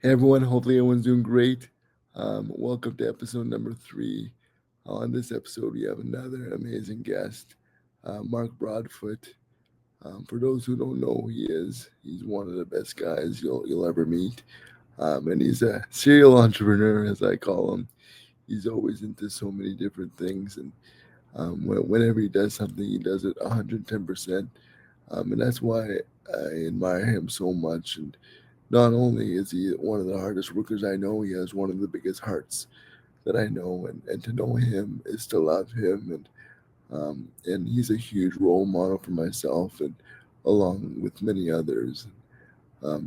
Hey everyone, hopefully everyone's doing great. Welcome to episode number 3. On this episode, we have another amazing guest, Mark Broadfoot. For those who don't know who he's one of the best guys you'll ever meet. And he's a serial entrepreneur, as I call him. He's always into so many different things, and whenever he does something, he does it 110%. And that's why I admire him so much. And not only is he one of the hardest workers I know, he has one of the biggest hearts that I know, and to know him is to love him, and he's a huge role model for myself, and along with many others.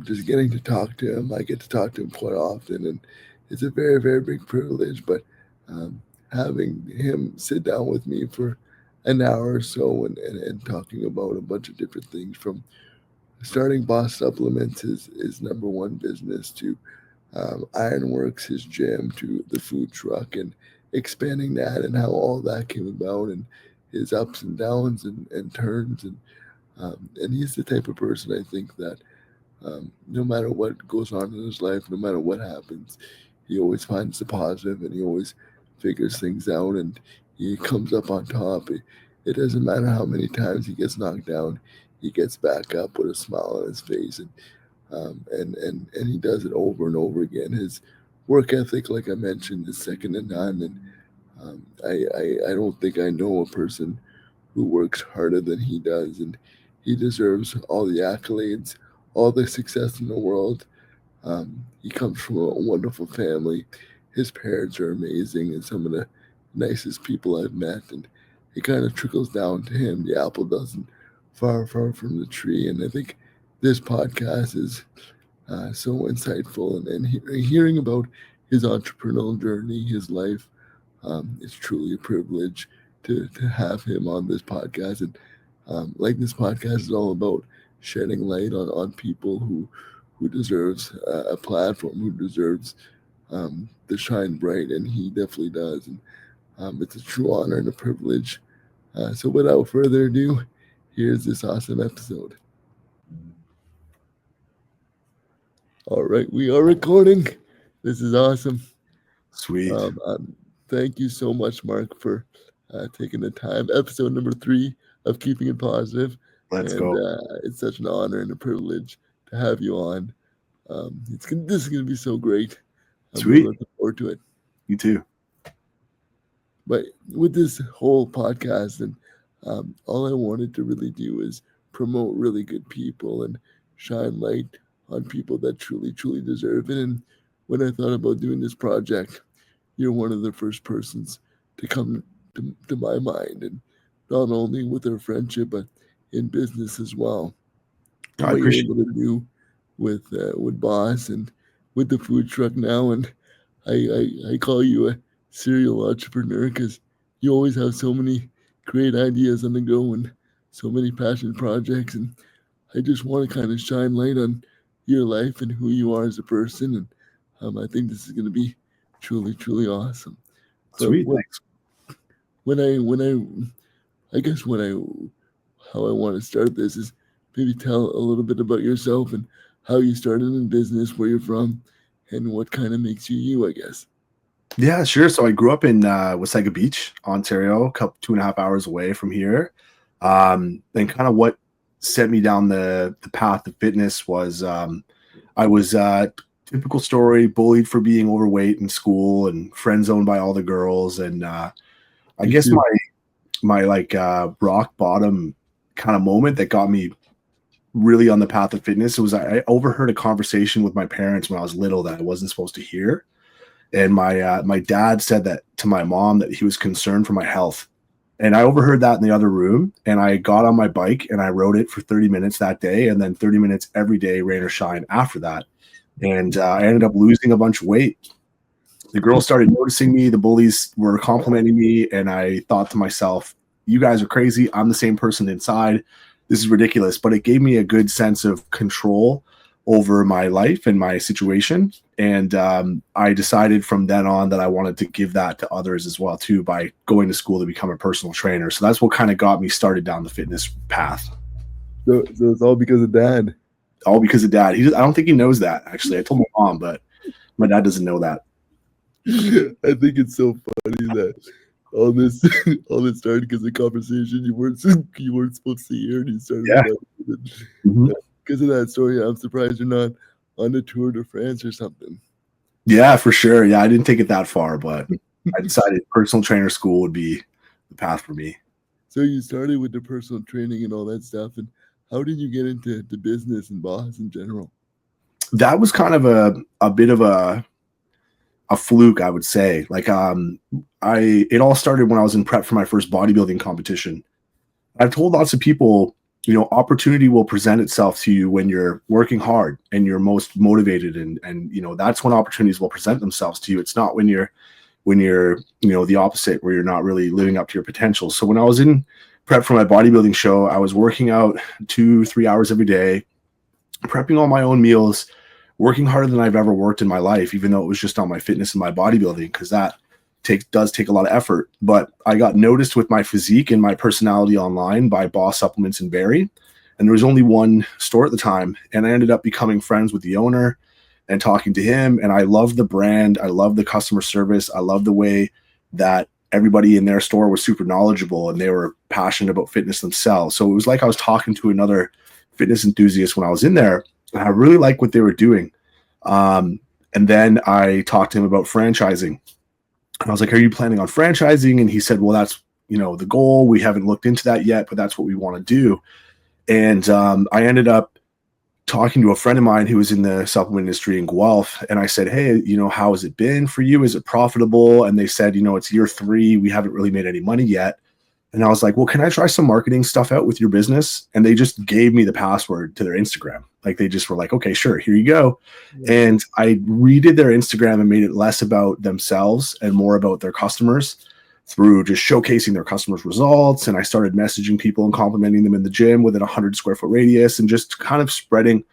Just getting to talk to him, I get to talk to him quite often, and it's a very, very big privilege. But um, having him sit down with me for an hour or so and talking about a bunch of different things, from starting Boss Supplements, his number one business, to Ironworks, his gym, to the food truck, and expanding that, and how all that came about, and his ups and downs and turns. And he's the type of person, I think, that no matter what goes on in his life, no matter what happens, he always finds the positive, and he always figures things out, and he comes up on top. It doesn't matter how many times he gets knocked down, he gets back up with a smile on his face, and he does it over and over again. His work ethic, like I mentioned, is second to none, and I don't think I know a person who works harder than he does, and he deserves all the accolades, all the success in the world. He comes from a wonderful family. His parents are amazing and some of the nicest people I've met, and it kind of trickles down to him. The apple doesn't far, far from the tree, and I think this podcast is so insightful, and hearing about his entrepreneurial journey, his life. It's truly a privilege to have him on this podcast. And like this podcast is all about shedding light on people who deserves a platform, who deserves to shine bright, and he definitely does. And it's a true honor and a privilege. So without further ado, here's this awesome episode. All right, we are recording. This is awesome. Sweet. Thank you so much, Mark, for taking the time. Episode number 3 of Keeping It Positive. Let's go. It's such an honor and a privilege to have you on. This is going to be so great. I'm Sweet. looking forward to it. You too. But with this whole podcast, and all I wanted to really do is promote really good people and shine light on people that truly, truly deserve it. And when I thought about doing this project, you're one of the first persons to come to my mind, and not only with our friendship, but in business as well. I appreciate what you do with Boss and with the food truck now, and I call you a serial entrepreneur because you always have so many great ideas on the go and so many passion projects, and I just want to kind of shine light on your life and who you are as a person, and I think this is going to be truly, truly awesome. Sweet. Thanks. How I want to start this is maybe tell a little bit about yourself and how you started in business, where you're from, and what kind of makes you, I guess. Yeah, sure. So I grew up in Wasaga Beach, Ontario, 2.5 hours away from here. And kind of what set me down the path of fitness was I was typical story, bullied for being overweight in school and friend zoned by all the girls. And I guess my like rock bottom kind of moment that got me really on the path of fitness, it was I overheard a conversation with my parents when I was little that I wasn't supposed to hear. And my dad said that to my mom that he was concerned for my health. And I overheard that in the other room, and I got on my bike and I rode it for 30 minutes that day, and then 30 minutes every day, rain or shine, after that. And I ended up losing a bunch of weight. The girls started noticing me. The bullies were complimenting me, and I thought to myself, you guys are crazy. I'm the same person inside. This is ridiculous. But it gave me a good sense of control over my life and my situation. And I decided from then on that I wanted to give that to others as well, too, by going to school to become a personal trainer. So that's what kind of got me started down the fitness path. So it's all because of Dad. All because of Dad. I don't think he knows that, actually. I told my mom, but My dad doesn't know that. I think it's so funny that all this all this started because of conversation you weren't supposed to hear, and you started Yeah. about it. Mhm. Because of that story, I'm surprised you're not on the Tour de France or something. Yeah, for sure. Yeah, I didn't take it that far, but I decided personal trainer school would be the path for me. So you started with the personal training and all that stuff, and how did you get into the business and boss in general? That was kind of a bit of a fluke, I would say. Like I it all started when I was in prep for my first bodybuilding competition. I've told lots of people, opportunity will present itself to you when you're working hard and you're most motivated, and that's when opportunities will present themselves to you. It's not when you're the opposite, where you're not really living up to your potential. So when I was in prep for my bodybuilding show, I was working out 2-3 hours every day, prepping all my own meals, working harder than I've ever worked in my life, even though it was just on my fitness and my bodybuilding, because that does take a lot of effort. But I got noticed with my physique and my personality online by Boss Supplements in Barrie. And there was only one store at the time. And I ended up becoming friends with the owner and talking to him. And I loved the brand. I loved the customer service. I loved the way that everybody in their store was super knowledgeable and they were passionate about fitness themselves. So it was like I was talking to another fitness enthusiast when I was in there. And I really liked what they were doing. Um, and then I talked to him about franchising. And I was like, "Are you planning on franchising?" And he said, "Well, that's the goal. We haven't looked into that yet, but that's what we want to do." And I ended up talking to a friend of mine who was in the supplement industry in Guelph, and I said, "Hey, how has it been for you? Is it profitable?" And they said, "It's year 3. We haven't really made any money yet." And I was like, "Well, can I try some marketing stuff out with your business?" And they just gave me the password to their Instagram. Like they just were like, "Okay, sure, here you go." Yeah. And I redid their Instagram and made it less about themselves and more about their customers through just showcasing their customers' results. And I started messaging people and complimenting them in the gym within a 100 square foot radius, and just kind of spreading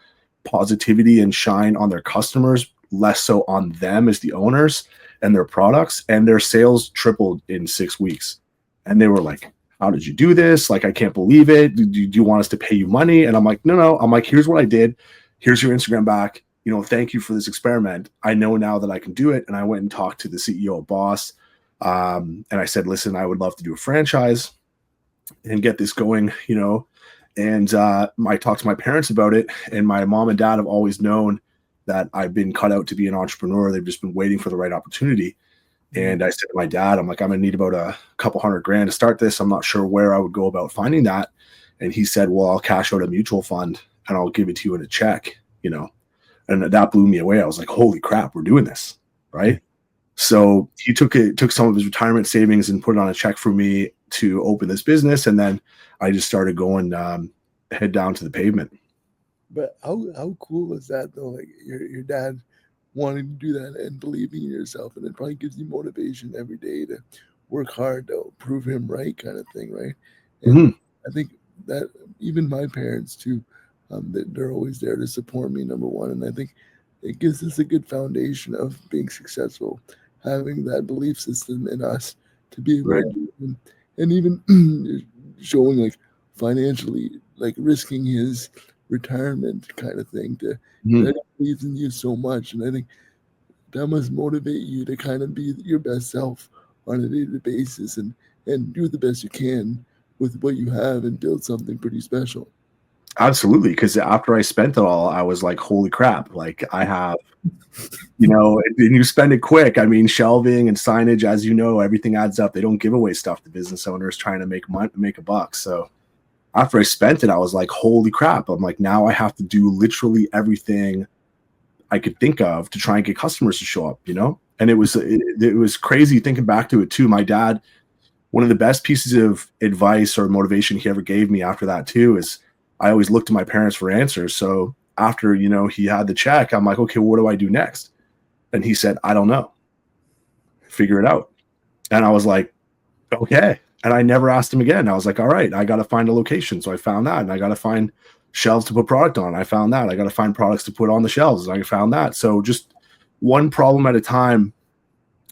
positivity and shine on their customers, less so on them as the owners and their products. And their sales tripled in 6 weeks. And they were like, "How did you do this? Like, I can't believe it. Do you want us to pay you money?" And I'm like, "No. I'm like, here's what I did. Here's your Instagram back. Thank you for this experiment. I know now that I can do it." And I went and talked to the CEO of Boss. And I said, "Listen, I would love to do a franchise and get this going. And I talked to my parents about it, and my mom and dad have always known that I've been cut out to be an entrepreneur. They've just been waiting for the right opportunity. And I said to my dad, I'm like, "I'm going to need about a couple $100,000 to start this. I'm not sure where I would go about finding that." And he said, "Well, I'll cash out a mutual fund and I'll give it to you in a check. And that blew me away. I was like, "Holy crap, we're doing this." Right. So he took some of his retirement savings and put it on a check for me to open this business. And then I just started going head down to the pavement. But how cool is that though? Like your dad wanting to do that and believing in yourself, and it probably gives you motivation every day to work hard to prove him right, kind of thing, right? And Mhm. I think that even my parents too, they're always there to support me, number one, and I think it gives us a good foundation of being successful, having that belief system in us to be able Right. to do it, and even showing like financially, like risking his retirement kind of thing to Mhm. that believes in you so much. And I think that must motivate you to kind of be your best self on a daily basis and do the best you can with what you have and build something pretty special. Absolutely. Because after I spent it all, I was like, "Holy crap. Like, I have, and you spend it quick. I mean, shelving and signage, as you know, everything adds up. They don't give away stuff to business owners trying to make money, make a buck." So after I spent it, I was like, "Holy crap." I'm like, now I have to do literally everything I could think of to try and get customers to show up. And it was crazy thinking back to it too. My dad, one of the best pieces of advice or motivation he ever gave me after that too is I always looked to my parents for answers. So after, he had the check, I'm like, "Okay, well, what do I do next?" And he said, "I don't know. Figure it out." And I was like, "Okay." And I never asked him again. I was like, "All right, I got to find a location." So I found that, and I got to find shelves to put product on. I found that. I got to find products to put on the shelves. And I found that. So just one problem at a time,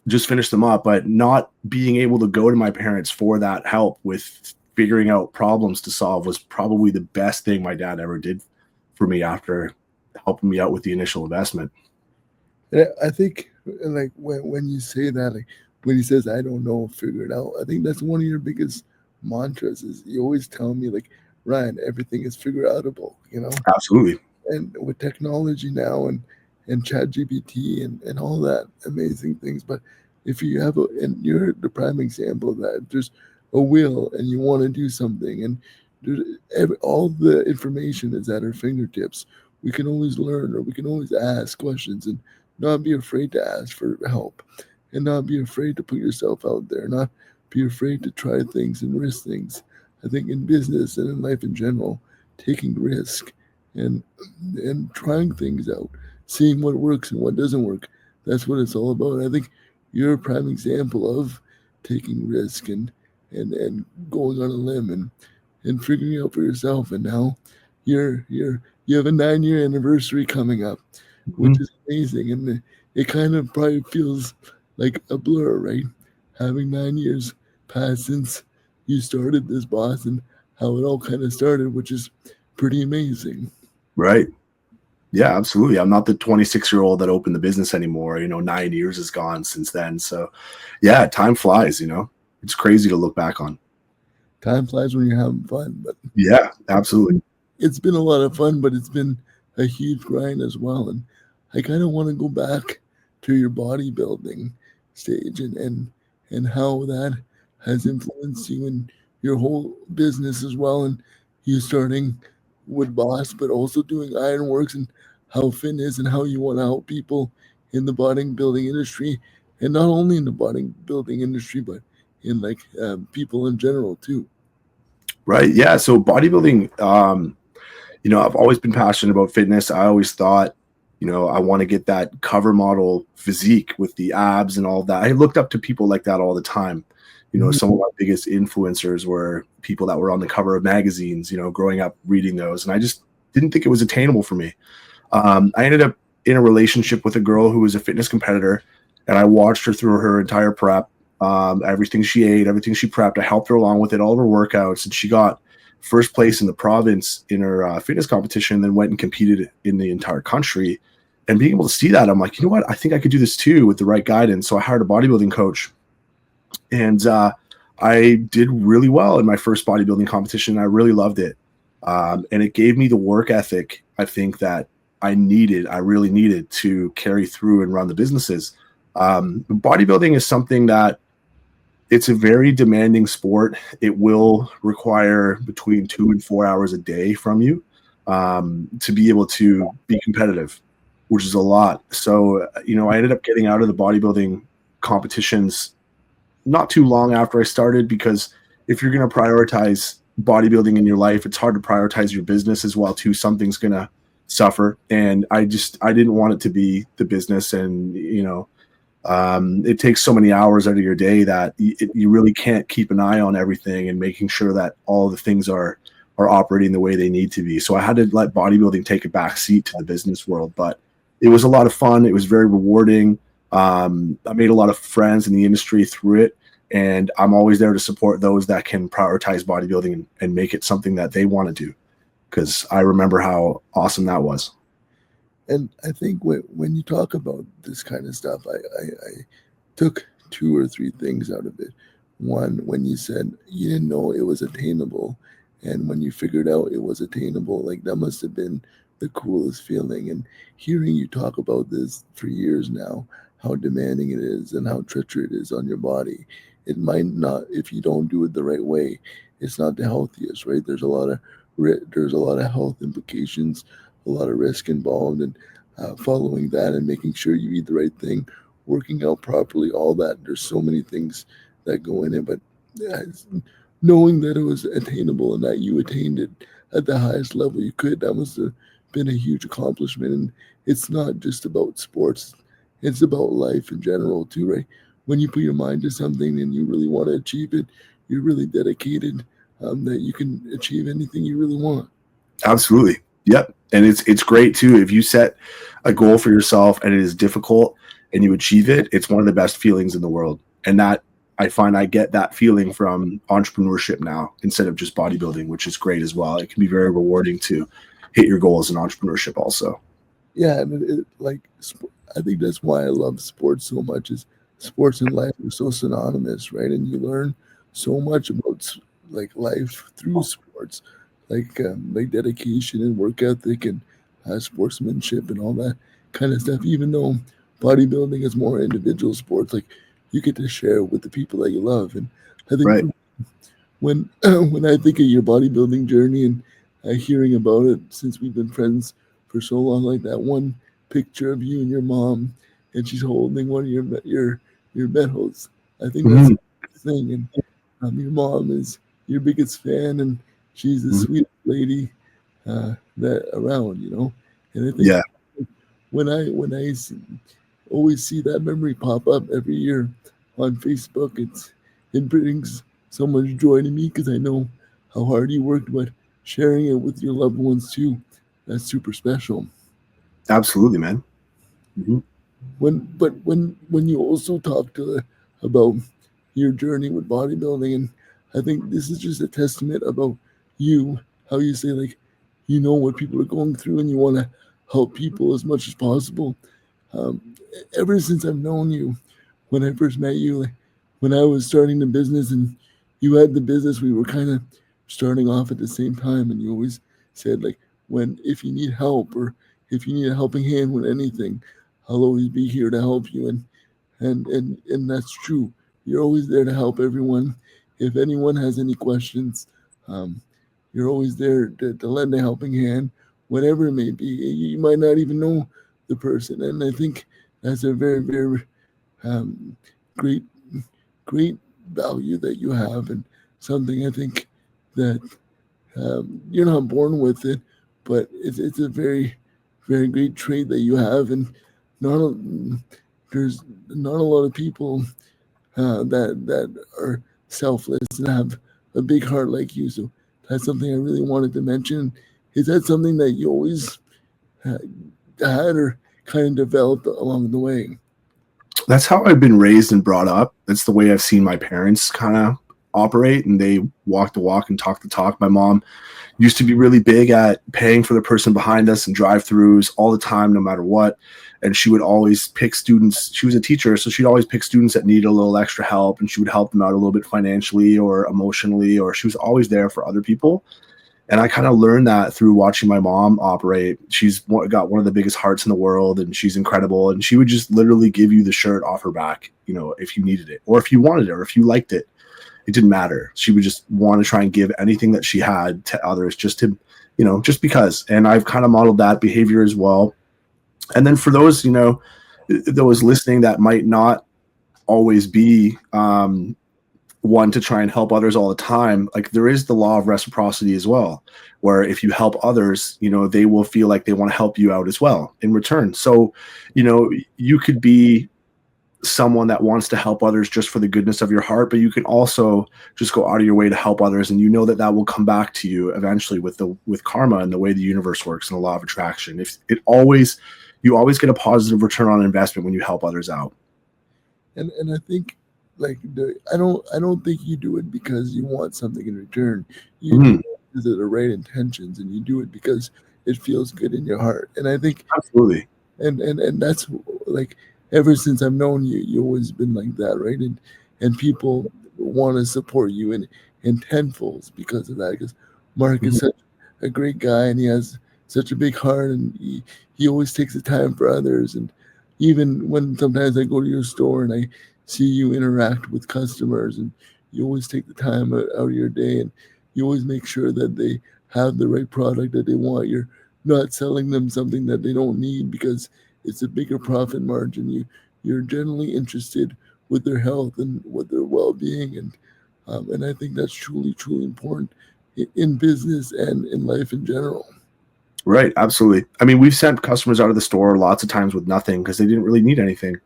just finish them up. But not being able to go to my parents for that help with figuring out problems to solve was probably the best thing my dad ever did for me after helping me out with the initial investment. And I think like when you say that, like when he says, "I don't know, figure it out," I think that's one of your biggest mantras. Is you always tell me like, Ryan, everything is figure outable, you know. Absolutely. And with technology now and chat gpt and all that amazing things, but if you have a, and you're the prime example of that, if there's a will and you want to do something, and all the information is at our fingertips, we can always learn, or we can always ask questions and not be afraid to ask for help, and not be afraid to put yourself out there, not be afraid to try things and risk things. I think in business and in life in general, taking risk and trying things out, seeing what works and what doesn't work. That's what it's all about. I think you're a prime example of taking risk and going on a limb and figuring out for yourself. And now you have a 9 year anniversary coming up, which Mhm. is amazing. And it kind of probably feels like a blur, right? Having 9 years pass since you started this, boss, and how it all kind of started, which is pretty amazing. Right. Yeah, absolutely. I'm not the 26-year-old that opened the business anymore. 9 years has gone since then. So, yeah, time flies. It's crazy to look back on. Time flies when you're having fun, but Yeah, absolutely. it's been a lot of fun, but it's been a huge grind as well. And I kind of want to go back to your bodybuilding stage and how that has influenced you in your whole business as well. And you starting with Boss, but also doing Ironworks, and how fitness and how you want to help people in the bodybuilding industry, and not only in the bodybuilding industry, but in like people in general too. Right. Yeah. So bodybuilding, I've always been passionate about fitness. I always thought, I want to get that cover model physique with the abs and all that. I looked up to people like that all the time. Mhm. Some of my biggest influencers were people that were on the cover of magazines, growing up reading those. And I just didn't think it was attainable for me. I ended up in a relationship with a girl who was a fitness competitor, and I watched her through her entire prep, everything she ate, everything she prepped. I helped her along with it, all of her workouts, and she got first place in the province in her fitness competition, then went and competed in the entire country. And being able to see that, I'm like, you know what? I think I could do this too with the right guidance. So I hired a bodybuilding coach, and I did really well in my first bodybuilding competition. I really loved it, and it gave me the work ethic I think that I really needed to carry through and run the businesses. Bodybuilding is something that it's a very demanding sport. It will require between 2 and 4 hours a day from you to be able to be competitive, which is a lot. So, I ended up getting out of the bodybuilding competitions not too long after I started, because if you're going to prioritize bodybuilding in your life, it's hard to prioritize your business as well too. Something's going to suffer, and I didn't want it to be the business. And it takes so many hours out of your day that you really can't keep an eye on everything and making sure that all the things are operating the way they need to be. So I had to let bodybuilding take a back seat to the business world, but it was a lot of fun. It was very rewarding. I made a lot of friends in the industry through it, and I'm always there to support those that can prioritize bodybuilding and make it something that they want to do, because I remember how awesome that was. And I think when you talk about this kind of stuff, I took two or three things out of it. One, when you said you didn't know it was attainable, and when you figured out it was attainable, like that must have been the coolest feeling. And hearing you talk about this for years now, how demanding it is and how treacherous it is on your body, it might not, if you don't do it the right way, it's not the healthiest, right? There's a lot of health implications, a lot of risk involved, and following that and making sure you eat the right thing, working out properly, all that. There's so many things that go in it, but yeah, knowing that it was attainable and that you attained it at the highest level you could, that must have been a huge accomplishment. And it's not just about sports, it's about life in general too, right? When you put your mind to something and you really want to achieve it, you're really dedicated, that you can achieve anything you really want. Absolutely. Yep. And it's great too if you set a goal for yourself and it is difficult and you achieve it. It's one of the best feelings in the world. And that I find I get that feeling from entrepreneurship now instead of just bodybuilding, which is great as well. It can be very rewarding to hit your goals in entrepreneurship also. Yeah, and I think that's why I love sports so much. Is sports and life are so synonymous, right? And you learn so much about like life through sports, like dedication and work ethic and sportsmanship and all that kind of stuff. Even though bodybuilding is more individual sports, like you get to share with the people that you love. And I think Right. for when when I think of your bodybuilding journey and hearing about it since we've been friends for so long, like that one picture of you and your mom, and she's holding one of your medals. I think that's Mhm. the thing, and your mom is your biggest fan, and she's the Mhm. sweetest lady that around, And I think Yeah, when I always see that memory pop up every year on Facebook. It brings so much joy to me because I know how hard you worked, but sharing it with your loved ones too, that's super special. absolutely, man. Mhm. When you also talk to about your journey with bodybuilding, and I think this is just a testament about you, how you say like you know what people are going through and you want to help people as much as possible. Um, Ever since I've known you, when I first met you, like, when I was starting the business and you had the business, we were kind of starting off at the same time, and you always said like, when if you need help or if you need a helping hand with anything, I'll always be here to help you. And that's true. You're always there to help everyone. If anyone has any questions, um, you're always there to lend a helping hand, whatever it may be. You might not even know the person, and I think that's a very, very um, great, great value that you have, and something I think that you're not born with it, but it's a very, very great trait that you have, and not a, there's not a lot of people that are selfless and have a big heart like you. So that's something I really wanted to mention. Is that something that you always uh, had or kind of developed along the way? That's how I've been raised and brought up. That's the way I've seen my parents kind of operate, and they walk the walk and talk the talk. My mom used to be really big at paying for the person behind us and drive-throughs all the time, no matter what. And she would always pick students. She was a teacher, so she'd always pick students that needed a little extra help, and she would help them out a little bit financially or emotionally, or she was always there for other people. And I kind of learned that through watching my mom operate. She's got one of the biggest hearts in the world, and she's incredible. And she would just literally give you the shirt off her back, if you needed it, or if you wanted it, or if you liked it. It didn't matter. She would just want to try and give anything that she had to others, just to, just because. And I've kind of modeled that behavior as well. And then for those, those listening that might not always be one to try and help others all the time, like there is the law of reciprocity as well, where if you help others, they will feel like they want to help you out as well in return. So, you could be someone that wants to help others just for the goodness of your heart, but you can also just go out of your way to help others, and that will come back to you eventually with karma and the way the universe works and the law of attraction. If it always You always get a positive return on investment when you help others out. And I think like I don't think you do it because you want something in return. You do Mhm. it because of the right intentions, and you do it because it feels good in your heart. And I think Absolutely. and that's like ever since I've known you, you always been like that, right? And people want to support you in tenfolds because of that. Because Mark is Mhm. such a great guy, and he has such a big heart, and he always takes the time for others. And even when sometimes I go to your store and I see you interact with customers, and you always take the time out of your day, and you always make sure that they have the right product that they want. You're not selling them something that they don't need because it's a bigger profit margin. You're generally interested with their health and with their well-being, and I think that's truly important in business and in life in general. Right, absolutely. I mean, we've sent customers out of the store lots of times with nothing because they didn't really need anything.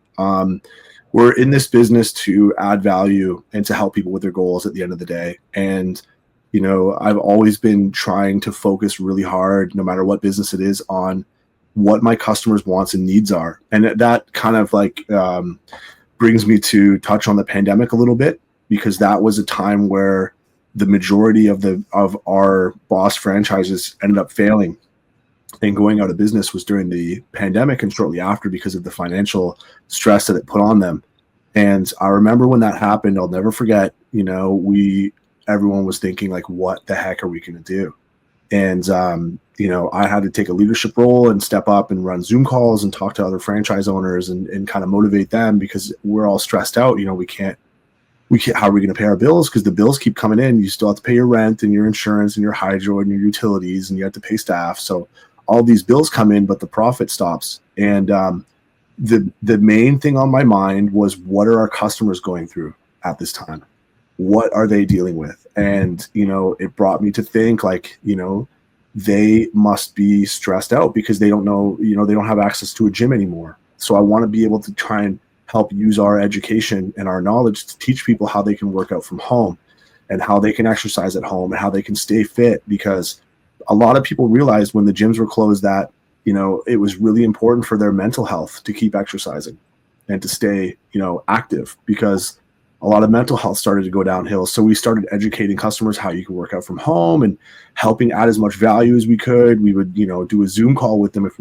We're in this business to add value and to help people with their goals at the end of the day. And, I've always been trying to focus really hard, no matter what business it is, on what my customers' wants and needs are. And that kind of brings me to touch on the pandemic a little bit, because that was a time where the majority of our boss franchises ended up failing. and going out of business was during the pandemic and shortly after because of the financial stress that it put on them. And I remember when that happened, I'll never forget, everyone was thinking like, what the heck are we going to do? And, I had to take a leadership role and step up and run Zoom calls and talk to other franchise owners and kind of motivate them because we're all stressed out. We can't, how are we going to pay our bills? Because the bills keep coming in. You still have to pay your rent and your insurance and your hydro and your utilities, and you have to pay staff. So all these bills come in, but the profit stops. And the main thing on my mind was, what are our customers going through at this time? What are they dealing with? And it brought me to think like, they must be stressed out because they don't know, they don't have access to a gym anymore. So I want to be able to try and help use our education and our knowledge to teach people how they can work out from home and how they can exercise at home and how they can stay fit, because a lot of people realized when the gyms were closed that it was really important for their mental health to keep exercising and to stay active, because a lot of mental health started to go downhill. So we started educating customers how you can work out from home and helping add as much value as we could. We would do a Zoom call with them if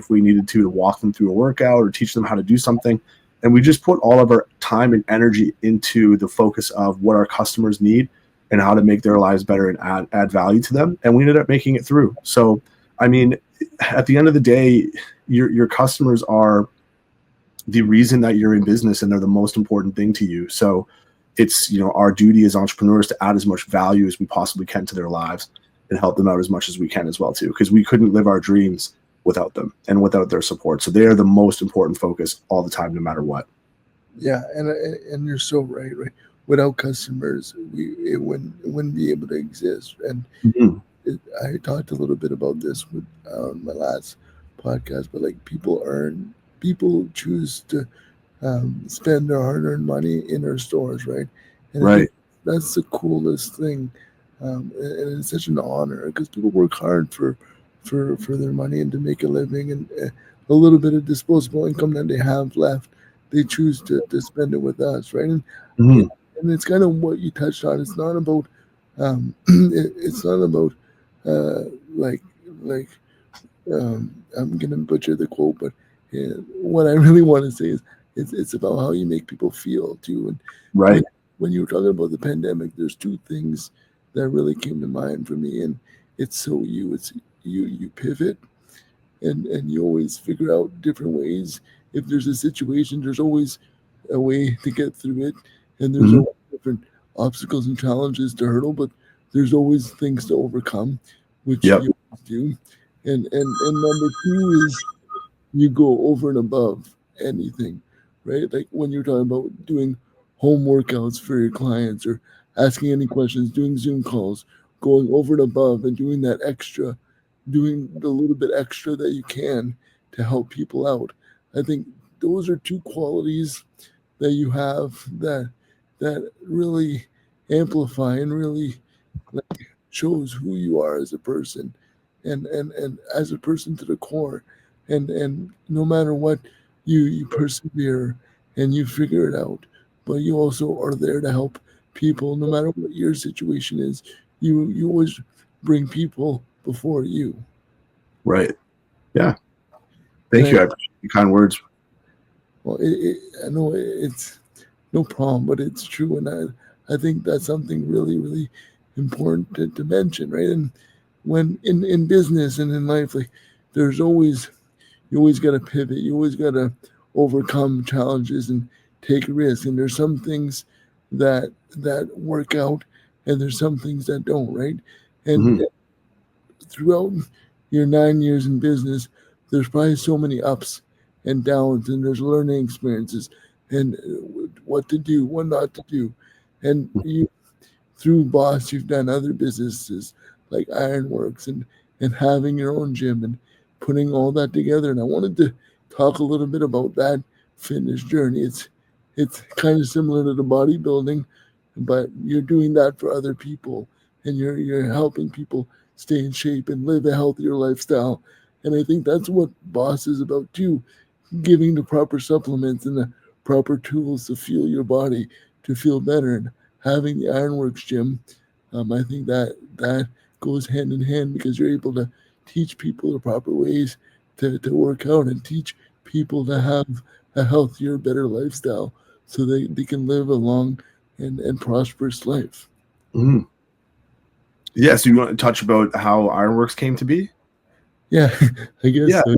we needed to walk them through a workout or teach them how to do something. And we just put all of our time and energy into the focus of what our customers need and how to make their lives better and add value to them. And we ended up making it through. So, I mean, at the end of the day, your customers are the reason that you're in business, and they're the most important thing to you. So it's, our duty as entrepreneurs to add as much value as we possibly can to their lives and help them out as much as we can as well too, because we couldn't live our dreams without them and without their support. So they are the most important focus all the time, no matter what. Yeah, and you're so right. Right, without customers, it wouldn't be able to exist. And Mm-hmm. I talked a little bit about this with my last podcast, but like people choose to spend their hard-earned money in our stores, right? And I think Right. that's the coolest thing, and it's such an honor because people work hard for their money and to make a living, and a little bit of disposable income that they have left, they choose to spend it with us, right? Mm-hmm. And it's kind of what you touched on. It's not about it's not about uh, like like I'm gonna butcher the quote, but what I really want to say is it's about how you make people feel too. And when Right. when you were talking about the pandemic, there's two things that really came to mind for me, and it's you pivot and you always figure out different ways. If there's a situation, there's always a way to get through it, and there's Mm-hmm. always different obstacles and challenges to hurdle, but there's always things to overcome, which Yep. you do. And number two is you go over and above anything, right? Like when you're talking about doing home workouts for your clients or asking any questions, doing Zoom calls, going over and above and doing that extra, doing the little bit extra that you can to help people out. I think those are two qualities that you have that really amplify and really like shows who you are as a person, and as a person to the core, and no matter what, you persevere and you figure it out, but you also are there to help people no matter what your situation is. You always bring people before you. Right. Yeah. And Thank you. I appreciate your kind words. I know it's no problem, but it's true, and I think that's something really really important to mention, right? And when in business and in life, like there's always you always got to pivot, you always got to overcome challenges and take risks, and there's some things that work out, and there's some things that don't, right? And Mm-hmm. throughout your 9 years in business, there's probably so many ups and downs, and there's learning experiences, and what to do, what not to do. And you, through Boss, you've done other businesses like Ironworks and having your own gym and putting all that together. And I wanted to talk a little bit about that fitness journey. It's kind of similar to the bodybuilding, but you're doing that for other people, and you're helping people stay in shape and live a healthier lifestyle. And I think that's what Boss is about too, giving the proper supplements and the proper tools to fuel your body to feel better. And having the Ironworks gym, I think that goes hand in hand because you're able to teach people the proper ways to work out and teach people to have a healthier, better lifestyle so they can live a long and prosperous life. Mhm. Yeah, so you want to touch about how Ironworks came to be? Yeah, I guess Yeah. so.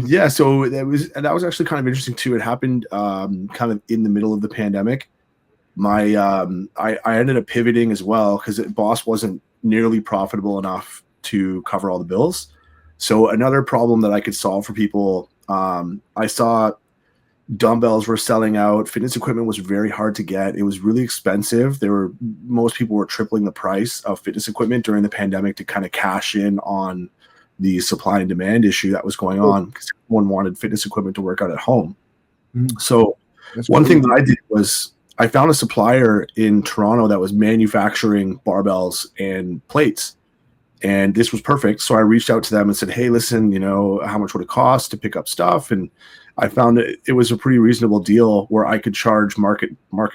Yeah, so that was actually kind of interesting too. It happened kind of in the middle of the pandemic. I ended up pivoting as well because Boss wasn't nearly profitable enough to cover all the bills. So another problem that I could solve for people, I saw dumbbells were selling out. Fitness equipment was very hard to get. It was really expensive. Most people were tripling the price of fitness equipment during the pandemic to kind of cash in on the supply and demand issue that was going on because everyone wanted fitness equipment to work out at home. Mm, So that's one thing crazy. that I did was I found a supplier in Toronto that was manufacturing barbells and plates. And this was perfect. So I reached out to them and said, "Hey, listen, how much would it cost to pick up stuff?" And I found it was a pretty reasonable deal where I could charge market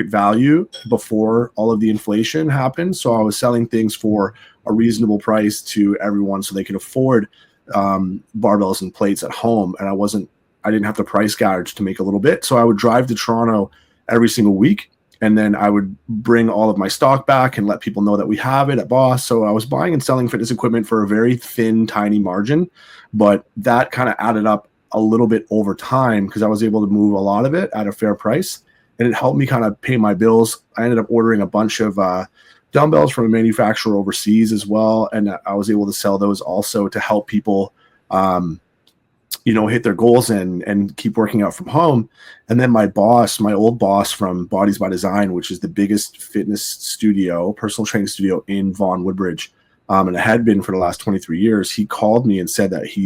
value before all of the inflation happened. So I was selling things for a reasonable price to everyone so they could afford barbells and plates at home. And I didn't have to price gouge to make a little bit. So I would drive to Toronto every single week, and then I would bring all of my stock back and let people know that we have it at Boss. So I was buying and selling fitness equipment for a very thin, tiny margin, but that kind of added up a little bit over time because I was able to move a lot of it at a fair price, and it helped me kind of pay my bills. I ended up ordering a bunch of dumbbells from a manufacturer overseas as well, and I was able to sell those also to help people um, hit their goals and keep working out from home. And then my old boss from Bodies by Design, which is the biggest fitness studio, personal training studio in Vaughan Woodbridge, and it had been for the last 23 years, he called me and said that he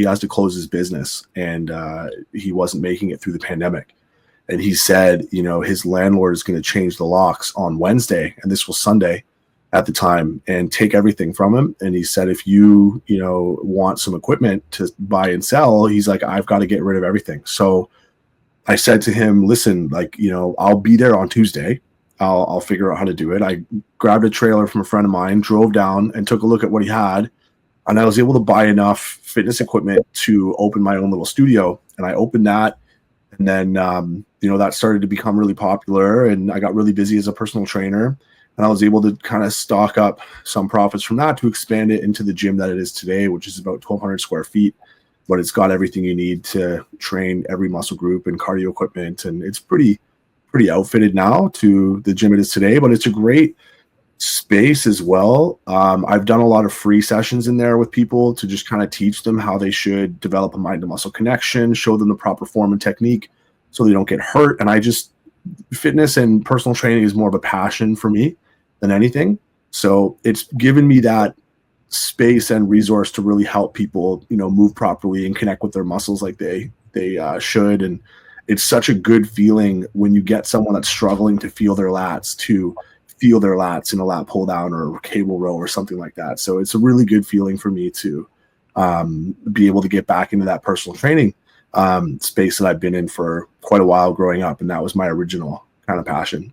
has to close his business, and he wasn't making it through the pandemic. And he said, his landlord is going to change the locks on Wednesday, and this was Sunday at the time, and take everything from him. And he said, if want some equipment to buy and sell, he's like, I've got to get rid of everything. So I said to him, listen, I'll be there on Tuesday. I'll figure out how to do it. I grabbed a trailer from a friend of mine, drove down and took a look at what he had. And I was able to buy enough fitness equipment to open my own little studio. And I opened that. And then, that started to become really popular, and I got really busy as a personal trainer, and I was able to kind of stock up some profits from that to expand it into the gym that it is today, which is about 1,200 square feet, but it's got everything you need to train every muscle group and cardio equipment. And it's pretty outfitted now to the gym it is today, but it's a great space as well. I've done a lot of free sessions in there with people to just kind of teach them how they should develop a mind to muscle connection, show them the proper form and technique so they don't get hurt. And fitness and personal training is more of a passion for me than anything. So it's given me that space and resource to really help people, move properly and connect with their muscles like they should. And it's such a good feeling when you get someone that's struggling to feel their lats to feel their lats in a lat pull down or a cable row or something like that. So it's a really good feeling for me to be able to get back into that personal training space that I've been in for quite a while growing up. And that was my original kind of passion.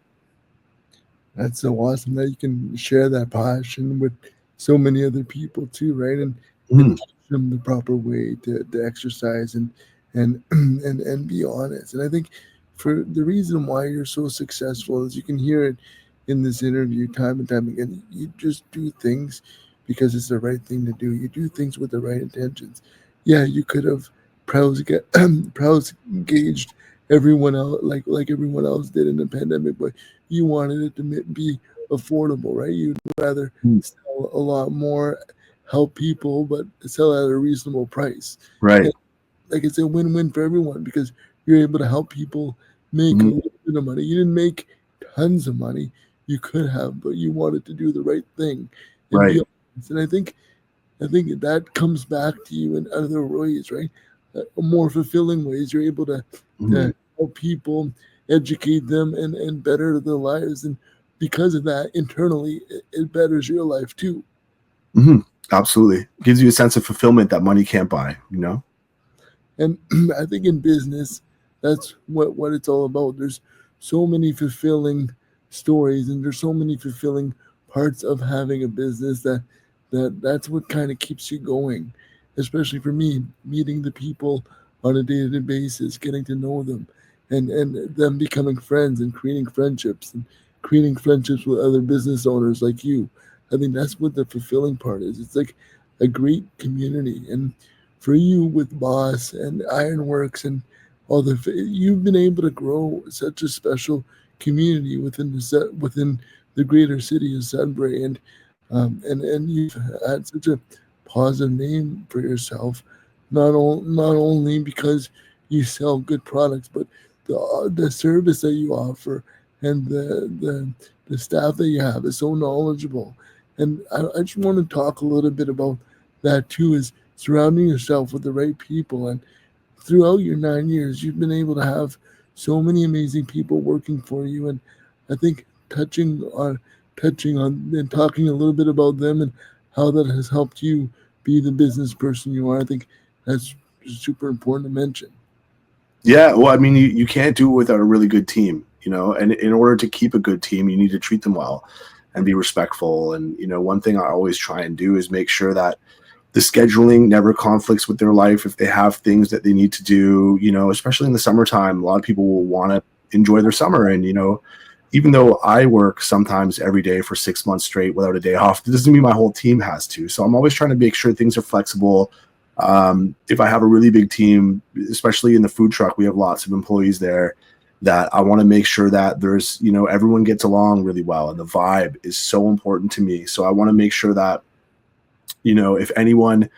That's so awesome that you can share that passion with so many other people too, right? And Mm, teach them the proper way to exercise and and be honest. And I think for the reason why you're so successful is you can hear it in this interview time and time again. You just do things because it's the right thing to do. You do things with the right intentions. Yeah, you could have prowls prowls engaged everyone else like everyone else did in the pandemic, but you wanted it to be affordable, right? You'd rather mm, sell a lot more, help people, but sell at a reasonable price. right. And like it's a win-win for everyone because you're able to help people make a Mm, little bit of money. You didn't make tons of money. You could have, but you wanted to do the right thing and be right. honest. And I think that comes back to you in other ways, right? More fulfilling ways. You're able Mm, to help people, educate them, and better their lives. And because of that, internally, it betters your life too. mm, absolutely. Gives you a sense of fulfillment that money can't buy. And I think in business, that's what it's all about. There's so many fulfilling stories, and there's so many fulfilling parts of having a business that's what kind of keeps you going. Especially for me, meeting the people on a day-to-day basis, getting to know them, and them becoming friends and creating friendships and creating friendships with other business owners like you. I think that's what the fulfilling part is. It's like a great community. And for you with Boss and Ironworks and all you've been able to grow such a special community within within the greater city of Sudbury, and you've had such a positive name for yourself, not only because you sell good products, but the service that you offer and the staff that you have is so knowledgeable. And I just want to talk a little bit about that too, is surrounding yourself with the right people. And throughout your 9 years, you've been able to have so many amazing people working for you. And I think touching on and talking a little bit about them and how that has helped you be the business person you are, I think that's super important to mention. Yeah, well, I mean, you can't do it without a really good team, you know, and in order to keep a good team, you need to treat them well and be respectful. And, you know, one thing I always try and do is make sure that the scheduling never conflicts with their life. If they have things that they need to do, you know, especially in the summertime, a lot of people will want to enjoy their summer. And, you know, even though I work sometimes every day for 6 months straight without a day off, it doesn't mean my whole team has to. So I'm always trying to make sure things are flexible. If I have a really big team, especially in the food truck, we have lots of employees there, that I want to make sure that there's, you know, everyone gets along really well. And the vibe is so important to me. So I want to make sure that, you know, if anyone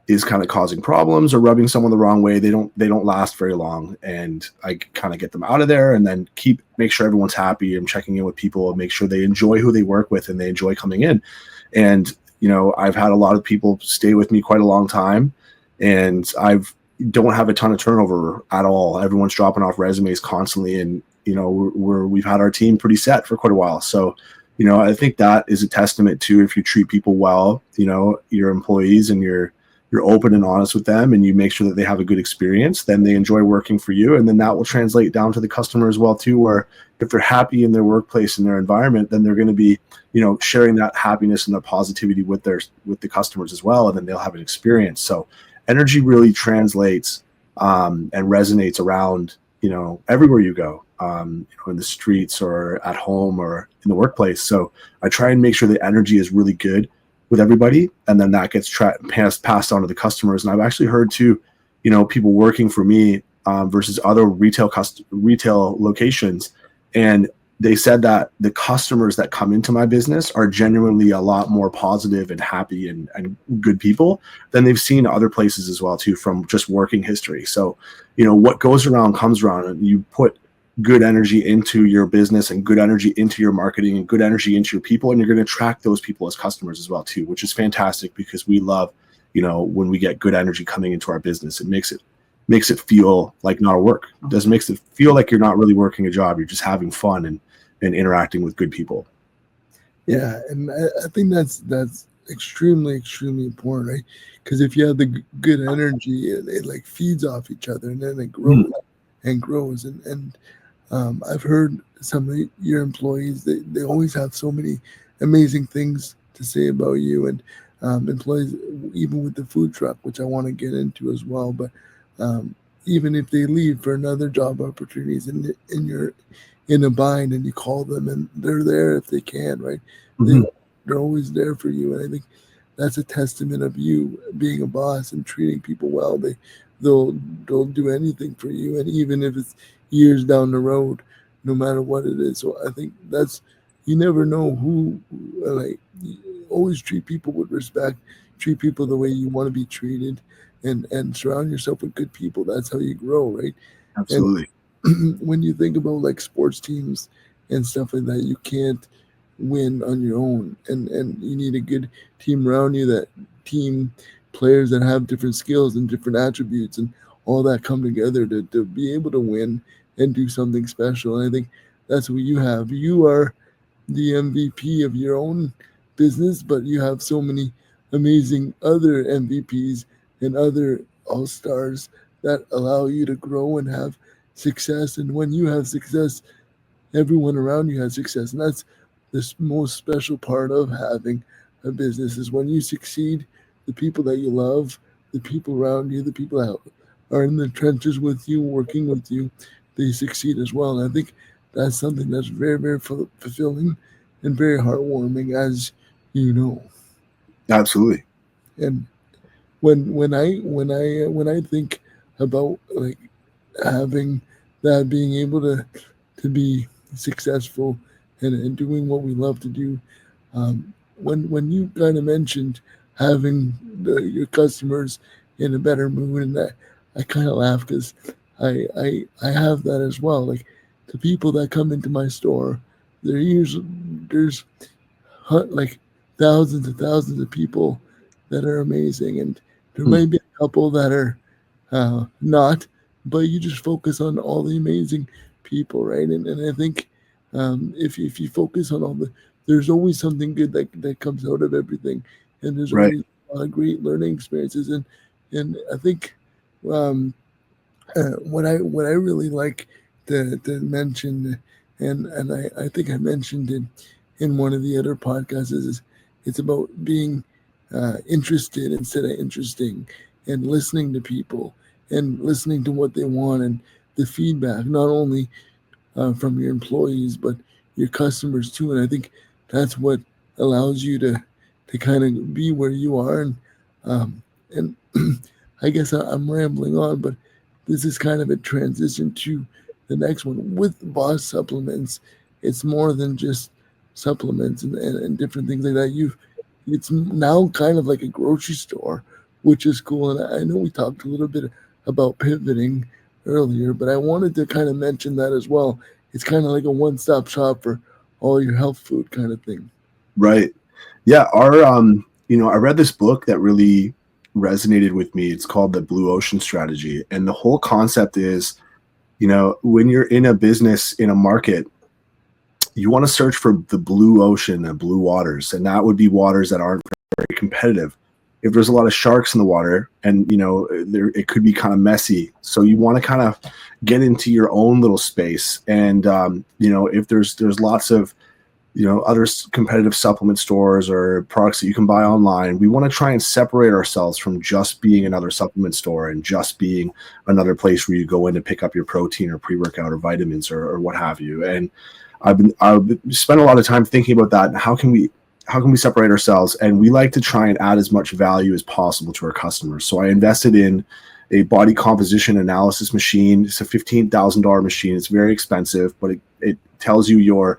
is kind of causing problems or rubbing someone the wrong way, they don't last very long. And I kind of get them out of there and then make sure everyone's happy and checking in with people and make sure they enjoy who they work with and they enjoy coming in. And, you know, I've had a lot of people stay with me quite a long time, and I've don't have a ton of turnover at all. Everyone's dropping off resumes constantly, and, you know, we've had our team pretty set for quite a while. So, you know, I think that is a testament to, if you treat people well, you know, your employees, and you're open and honest with them, and you make sure that they have a good experience, then they enjoy working for you. And then that will translate down to the customer as well too, where if they're happy in their workplace and their environment, then they're going to be, you know, sharing that happiness and the positivity with the customers as well. And then they'll have an experience. So energy really translates and resonates around, you know, everywhere you go, you know, in the streets or at home or in the workplace. So I try and make sure the energy is really good with everybody, and then that gets passed on to the customers. And I've actually heard too, you know, people working for me versus other retail locations, and they said that the customers that come into my business are genuinely a lot more positive and happy and good people than they've seen other places as well too, from just working history. So, you know, what goes around comes around, and you put good energy into your business and good energy into your marketing and good energy into your people, and you're going to attract those people as customers as well too, which is fantastic, because we love, you know, when we get good energy coming into our business. It makes it feel like not a work. It doesn't makes it feel like you're not really working a job. You're just having fun and interacting with good people. Yeah, and I think that's extremely important, right? Because if you have the good energy, it like feeds off each other, and then it Mhm. grows and grows. And I've heard some of your employees, they always have so many amazing things to say about you, and employees, even with the food truck, which I want to get into as well. But um, even if they leave for another job opportunities, and you're in a bind, and you call them, and they're there if they can, right? They Mhm. they're always there for you, and I think that's a testament of you being a boss and treating people well. They'll they'll do anything for you, and even if it's years down the road, no matter what it is. So I think that's, you never know who, like, always treat people with respect, treat people the way you want to be treated, and surround yourself with good people. That's how you grow, right? And Absolutely. when you think about like sports teams and stuff like that, you can't win on your own, and you need a good team around you, that team players that have different skills and different attributes and all that come together to be able to win and do something special. And I think that's what you have. You are the MVP of your own business, but you have so many amazing other MVPs and other all stars that allow you to grow and have success. And when you have success, everyone around you has success. And that's the most special part of having a business is when you succeed, the people that you love, the people around you, the people that are in the trenches with you, working with you, they succeed as well. And I think that's something that's very, very fulfilling and very heartwarming, as you know. Absolutely. And when I think about like having that, being able to be successful and doing what we love to do, when you kind of mentioned having your customers in a better mood, and that I kind of laugh because I have that as well. Like the people that come into my store, they're usually there's like thousands and thousands of people that are amazing, and there Hmm. might be a couple that are not, but you just focus on all the amazing people, right? And I think if you focus on all the, there's always something good that comes out of everything, and there's Right. always great learning experiences, and I think um, what I really like to mention, and I think I mentioned it in one of the other podcasts, is it's about being interested instead of interesting, and listening to people and listening to what they want, and the feedback, not only from your employees, but your customers too. And I think that's what allows you to kind of be where you are. And I guess I'm rambling on, but this is kind of a transition to the next one with Boss supplements. It's more than just supplements and different things like that. It's now kind of like a grocery store, which is cool. And I know we talked a little bit about pivoting earlier, but I wanted to kind of mention that as well. It's kind of like a one-stop shop for all your health food kind of thing. Right. Yeah. I read this book that really resonated with me. It's called The Blue Ocean Strategy. And the whole concept is, when you're in a business, in a market, you want to search for the blue ocean and blue waters. And that would be waters that aren't very competitive. If there's a lot of sharks in the water, and it could be kind of messy, so you want to kind of get into your own little space. And if there's lots of other competitive supplement stores or products that you can buy online, we want to try and separate ourselves from just being another supplement store and just being another place where you go in to pick up your protein or pre-workout or vitamins or what have you. And I've spent a lot of time thinking about that. How can we separate ourselves? And we like to try and add as much value as possible to our customers. So I invested in a body composition analysis machine. It's a $15,000 machine. It's very expensive, but it tells you your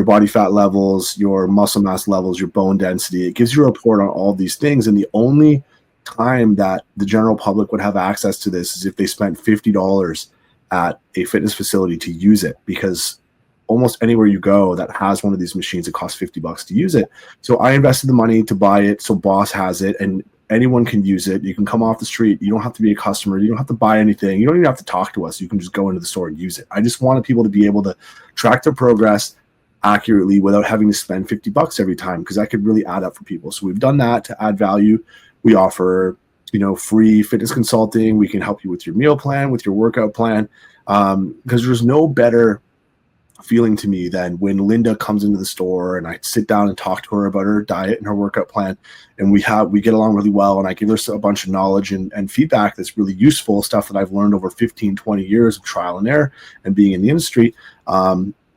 body fat levels, your muscle mass levels, your bone density. It gives you a report on all these things. And the only time that the general public would have access to this is if they spent $50 at a fitness facility to use it, because almost anywhere you go that has one of these machines, it costs $50 to use it. So I invested the money to buy it. So Boss has it, and anyone can use it. You can come off the street. You don't have to be a customer. You don't have to buy anything. You don't even have to talk to us. You can just go into the store and use it. I just wanted people to be able to track their progress accurately without having to spend $50 every time, because that could really add up for people. So we've done that to add value. We offer, free fitness consulting. We can help you with your meal plan, with your workout plan, because there's no better feeling to me than when Linda comes into the store and I sit down and talk to her about her diet and her workout plan, and we get along really well, and I give her a bunch of knowledge and feedback that's really useful, stuff that I've learned over 15, 20 years of trial and error and being in the industry.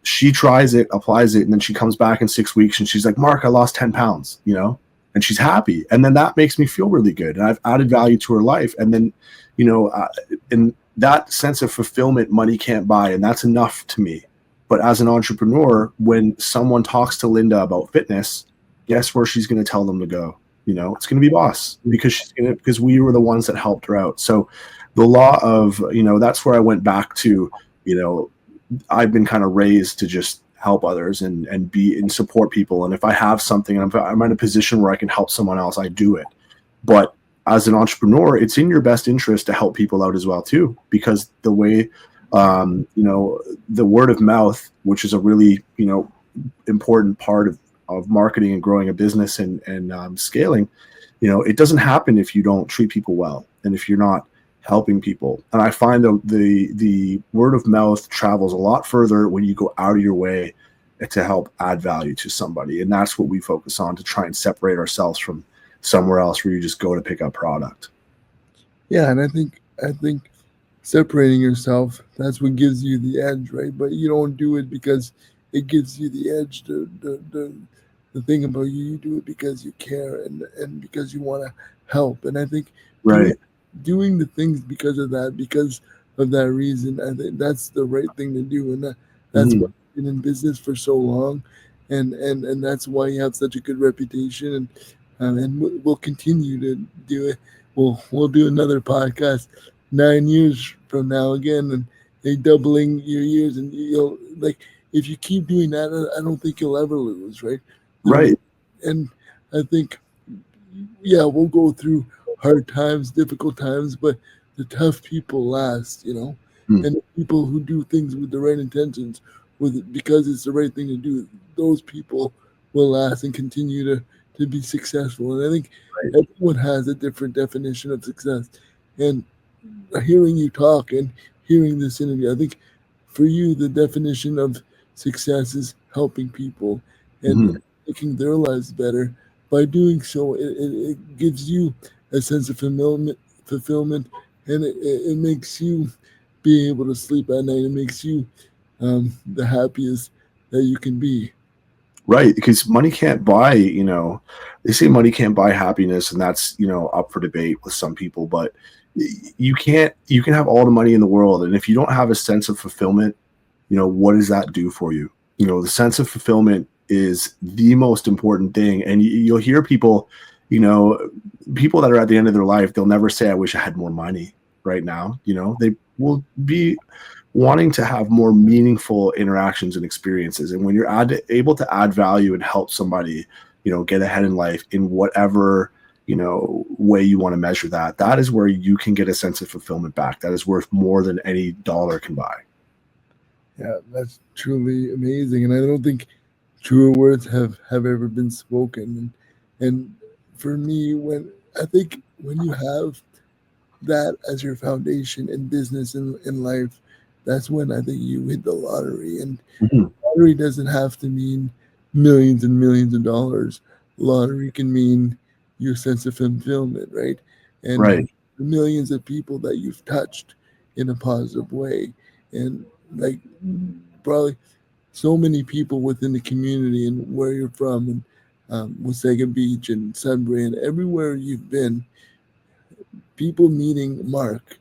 She tries it, applies it, and then she comes back in 6 weeks and she's like, Mark, I lost 10 pounds, and she's happy. And then that makes me feel really good. And I've added value to her life. And then, in that sense of fulfillment, money can't buy. And that's enough to me. But as an entrepreneur, when someone talks to Linda about fitness, guess where she's going to tell them to go? It's going to be Boss, because we were the ones that helped her out. So the law of, that's where I went back to, I've been kind of raised to just help others and be and support people. And if I have something and I'm in a position where I can help someone else, I do it. But as an entrepreneur, it's in your best interest to help people out as well too, because the way, the word of mouth, which is a really, important part of marketing and growing a business and scaling, it doesn't happen if you don't treat people well and if you're not helping people. And I find the word of mouth travels a lot further when you go out of your way to help add value to somebody. And that's what we focus on, to try and separate ourselves from somewhere else where you just go to pick up product. Yeah, and I think separating yourself, that's what gives you the edge, right? But you don't do it because it gives you the edge. The thing about you do it because you care and because you want to help. And I think doing Right. doing the things because of that reason, I think that's the right thing to do. And that's why Mhm. you've been in business for so long, and that's why you have such a good reputation. And we'll continue to do it. We'll do another podcast 9 years from now again, and they doubling your years, and you'll like if you keep doing that, I don't think you'll ever lose, right? The Right. and I think yeah, we'll go through hard times, difficult times, but the tough people last, Mm. and the people who do things with the right intentions, with because it's the right thing to do, those people will last and continue to be successful. And I think Right. everyone has a different definition of success, and hearing you talk and hearing this interview, I think for you, the definition of success is helping people and Mhm. making their lives better. By doing so, it gives you a sense of fulfillment, and it makes you be able to sleep at night. It makes you the happiest that you can be. Right, because money can't buy, they say money can't buy happiness, and that's, up for debate with some people, but you can have all the money in the world, and if you don't have a sense of fulfillment, what does that do for you? The sense of fulfillment is the most important thing. And you'll hear people, you know, people that are at the end of their life, they'll never say, I wish I had more money right now. They will be wanting to have more meaningful interactions and experiences. And when you're able to add value and help somebody, get ahead in life in whatever, way you want to measure that, that is where you can get a sense of fulfillment back. That is worth more than any dollar can buy. Yeah, that's truly amazing, and I don't think truer words have ever been spoken. And for me, when I think when you have that as your foundation in business and in life, that's when I think you hit the lottery. And Mhm. lottery doesn't have to mean millions and millions of dollars. Lottery can mean your sense of fulfillment, right? And Right. the millions of people that you've touched in a positive way. And like probably so many people within the community and where you're from and Wasaga Beach and Sudbury and everywhere you've been, people meeting Mark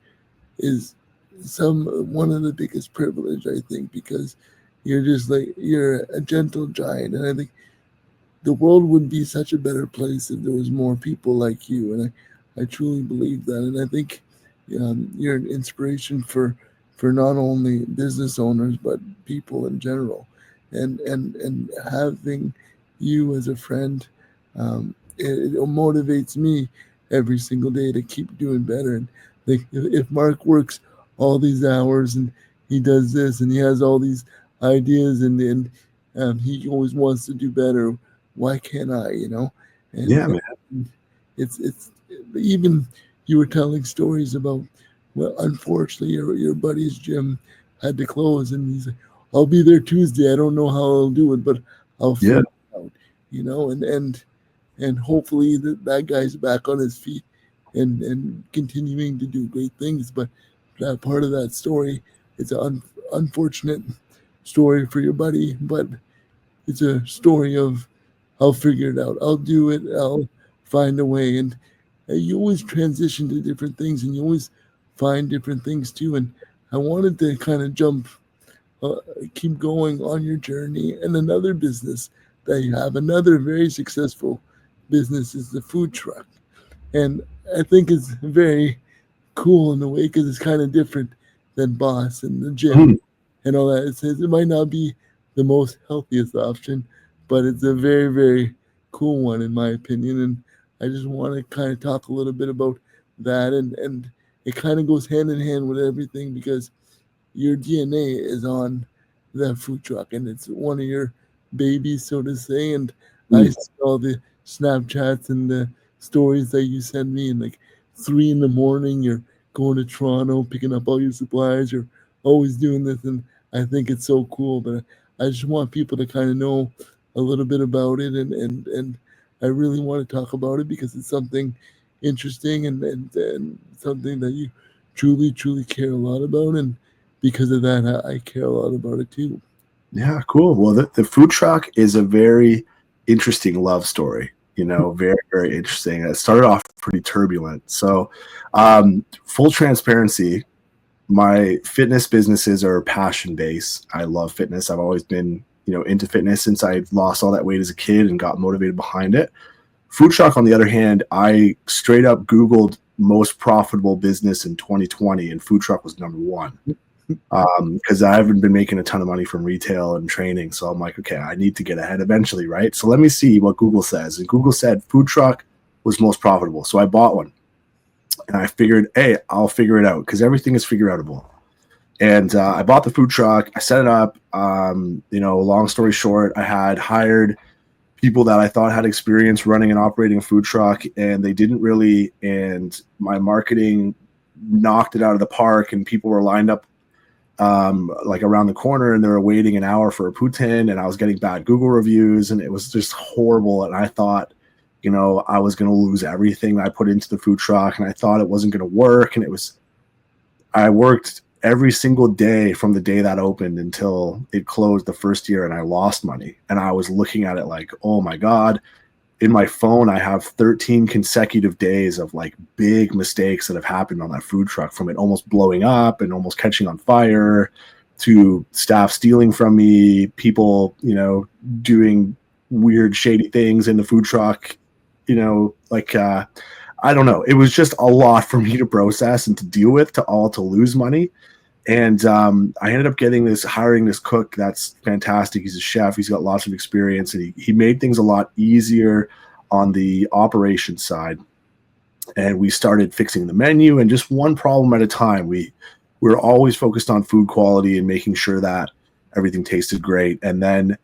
is some one of the biggest privilege I think because you're just like you're a gentle giant and I think the world would be such a better place if there was more people like you and I truly believe that and I think you're an inspiration for not only business owners but people in general and having you as a friend it motivates me every single day to keep doing better and like if Mark works all these hours and he does this and he has all these ideas and he always wants to do better why can't I, And, Yeah, man. and it's even you were telling stories about well, unfortunately, your buddy's gym had to close, and he's like, "I'll be there Tuesday. I don't know how I'll do it, but I'll Yeah. figure it out." And hopefully that guy's back on his feet and continuing to do great things. But that part of that story, it's an unfortunate story for your buddy, but it's a story of I'll figure it out. I'll do it. I'll find a way. And you always transition to different things and you always find different things too. And I wanted to kind of uh, keep going on your journey. And another business that you have, another very successful business is the food truck. And I think it's very cool in a way because it's kind of different than Boss and the gym Mhm. and all that. It says it might not be the most healthiest option, but it's a very, very cool one in my opinion. And I just want to kind of talk a little bit about that. And it kind of goes hand in hand with everything because your DNA is on that food truck and it's one of your babies, so to say. And I Mm. see all the Snapchats and the stories that you send me, and like 3 in the morning, you're going to Toronto, picking up all your supplies, you're always doing this. And I think it's so cool. But I just want people to kind of know a little bit about it, and I really want to talk about it because it's something interesting and something that you truly care a lot about, and because of that, I care a lot about it too. Yeah, cool. Well, the food truck is a very interesting love story. Very, very interesting. It started off pretty turbulent. So, full transparency, my fitness businesses are passion based. I love fitness. I've always been, into fitness since I lost all that weight as a kid and got motivated behind it. Food truck, on the other hand, I straight up Googled most profitable business in 2020, and food truck was number one. Because I haven't been making a ton of money from retail and training. So I'm like, okay, I need to get ahead eventually, right? So let me see what Google says. And Google said food truck was most profitable. So I bought one. And I figured, hey, I'll figure it out because everything is figure outable. And I bought the food truck. I set it up. Long story short, I had hired people that I thought had experience running and operating a food truck, and they didn't really. And my marketing knocked it out of the park, and people were lined up like around the corner, and they were waiting an hour for a poutine, and I was getting bad Google reviews, and it was just horrible. And I thought, I was going to lose everything I put into the food truck, and I thought it wasn't going to work. And I worked every single day from the day that opened until it closed the first year, and I lost money. And I was looking at it like, oh my God. In my phone, I have 13 consecutive days of like big mistakes that have happened on that food truck, from it almost blowing up and almost catching on fire to staff stealing from me, people, doing weird, shady things in the food truck, I don't know. It was just a lot for me to process and to deal with, to lose money. And I ended up hiring this cook that's fantastic. He's a chef. He's got lots of experience, and he made things a lot easier on the operations side. And we started fixing the menu, and just one problem at a time. We were always focused on food quality and making sure that everything tasted great. And then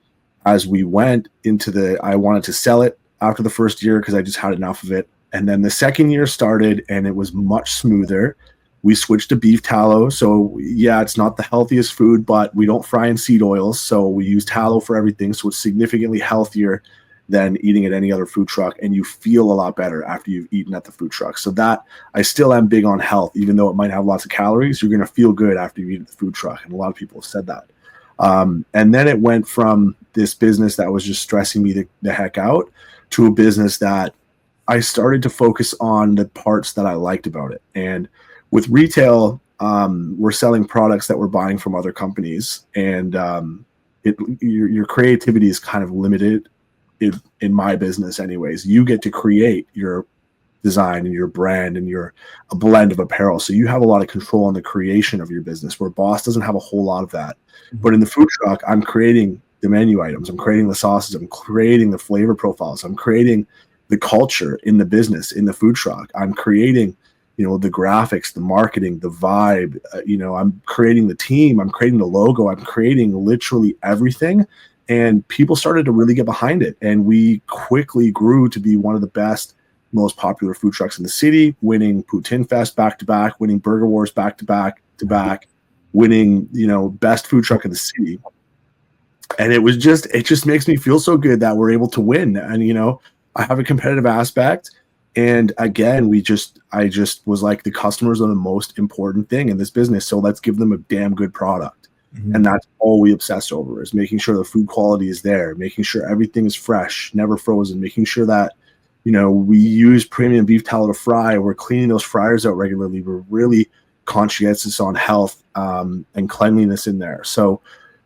as we went into I wanted to sell it after the first year because I just had enough of it. And then the second year started, and it was much smoother. We switched to beef tallow. So yeah, it's not the healthiest food, but we don't fry in seed oils. So we use tallow for everything. So it's significantly healthier than eating at any other food truck. And you feel a lot better after you've eaten at the food truck. So that, I still am big on health, even though it might have lots of calories. You're going to feel good after you eat at the food truck. And a lot of people have said that. And then it went from this business that was just stressing me the heck out to a business that I started to focus on the parts that I liked about it. And with retail, we're selling products that we're buying from other companies, and your creativity is kind of limited in my business anyways. You get to create your design and your brand, and you're a blend of apparel. So you have a lot of control on the creation of your business, where Boss doesn't have a whole lot of that. But in the food truck, I'm creating the menu items. I'm creating the sauces. I'm creating the flavor profiles. I'm creating the culture in the business, in the food truck. I'm creating, the graphics, the marketing, the vibe. I'm creating the team. I'm creating the logo. I'm creating literally everything. And people started to really get behind it. And we quickly grew to be one of the best, most popular food trucks in the city, winning Poutine Fest back to back, winning Burger Wars back to back, winning, best food truck in the city. And it just makes me feel so good that we're able to win. And, I have a competitive aspect. And again, I just was like, the customers are the most important thing in this business. So let's give them a damn good product. Mm-hmm. And that's all we obsess over, is making sure the food quality is there, making sure everything is fresh, never frozen, making sure that, we use premium beef tallow to fry. We're cleaning those fryers out regularly. We're really conscientious on health and cleanliness in there. So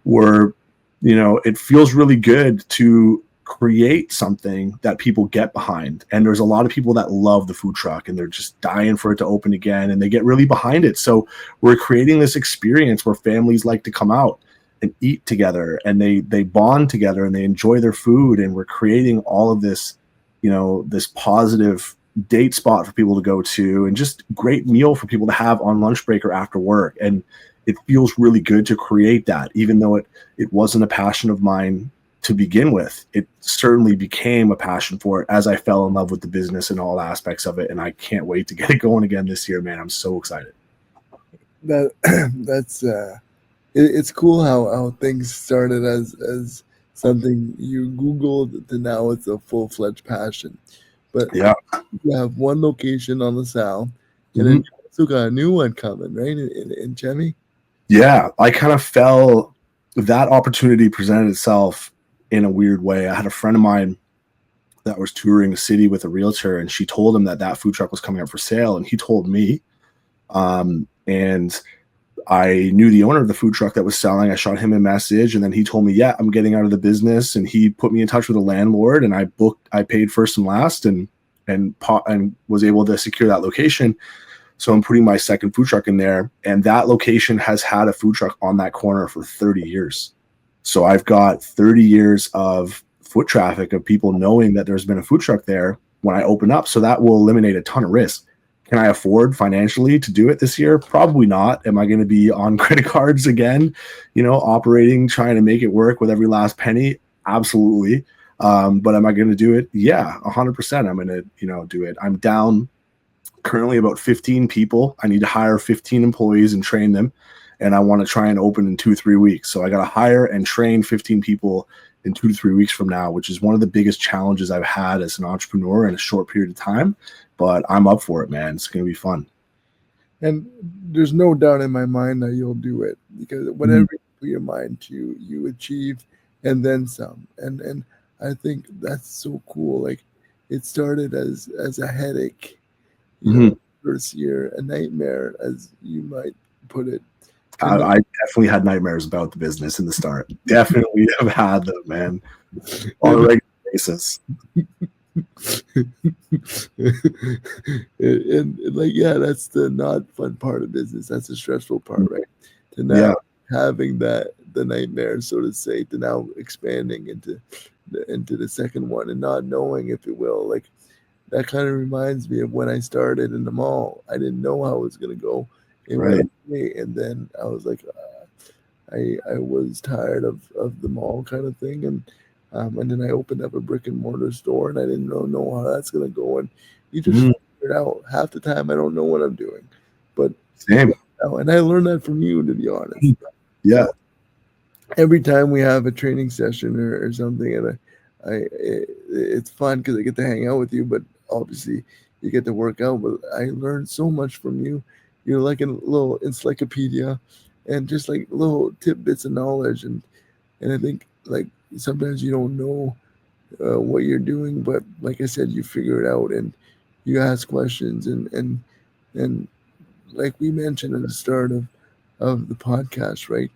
it feels really good to create something that people get behind. And there's a lot of people that love the food truck, and they're just dying for it to open again, and they get really behind it. So we're creating this experience where families like to come out and eat together, and they bond together, and they enjoy their food. And we're creating all of this, this positive date spot for people to go to, and just great meal for people to have on lunch break or after work. And it feels really good to create that, even though it wasn't a passion of mine to begin with. It certainly became a passion for it as I fell in love with the business and all aspects of it. And I can't wait to get it going again this year, man. I'm so excited. That's it's cool how things started as something you Googled to now it's a full-fledged passion. But Yeah. you have one location on the south, and then Mhm. you also got a new one coming, right? In Chemi? Yeah, I kind of fell that opportunity presented itself in a weird way. I had a friend of mine that was touring a city with a realtor, and she told him that that food truck was coming up for sale, and he told me. And I knew the owner of the food truck that was selling. I shot him a message, and then he told me, "Yeah, I'm getting out of the business." And he put me in touch with a landlord, and I paid first and last, and was able to secure that location. So I'm putting my second food truck in there, and that location has had a food truck on that corner for 30 years. So I've got 30 years of foot traffic of people knowing that there's been a food truck there when I open up. So that will eliminate a ton of risk. Can I afford financially to do it this year? Probably not. Am I going to be on credit cards again, operating, trying to make it work with every last penny? Absolutely. But am I going to do it? Yeah, 100%. I'm going to, do it. I'm down currently about 15 people. I need to hire 15 employees and train them. And I want to try and open in 2-3 weeks. So I got to hire and train 15 people in 2 to 3 weeks from now, which is one of the biggest challenges I've had as an entrepreneur in a short period of time. But I'm up for it, man. It's going to be fun. And there's no doubt in my mind that you'll do it because whatever you put your mind to, you achieve and then some. And I think that's so cool. Like it started as a headache, Mm-hmm. first year, a nightmare, as you might put it. I definitely had nightmares about the business in the start. Definitely have had them, man, on a regular basis. And like yeah, that's the not fun part of business. That's the stressful part, right? To now Yeah, having the nightmare, so to say, to now expanding into the second one and not knowing if it will. Like that kind of reminds me of when I started in the mall. I didn't know how it was going to go. It went right, okay, and then I was like, I was tired of the mall kind of thing, and then I opened up a brick and mortar store, and I didn't know how that's gonna go, and you just mm, figure it out. Half the time, I don't know what I'm doing, but you same. figure it out, and I learned that from you, to be honest. Yeah, Every time we have a training session or something, and it's fun because I get to hang out with you, but obviously you get to work out. But I learned so much from you. You're like a little encyclopedia, and just like little tidbits of knowledge, and I think like sometimes you don't know what you're doing, but like I said, you figure it out and you ask questions and like we mentioned at the start of the podcast, right?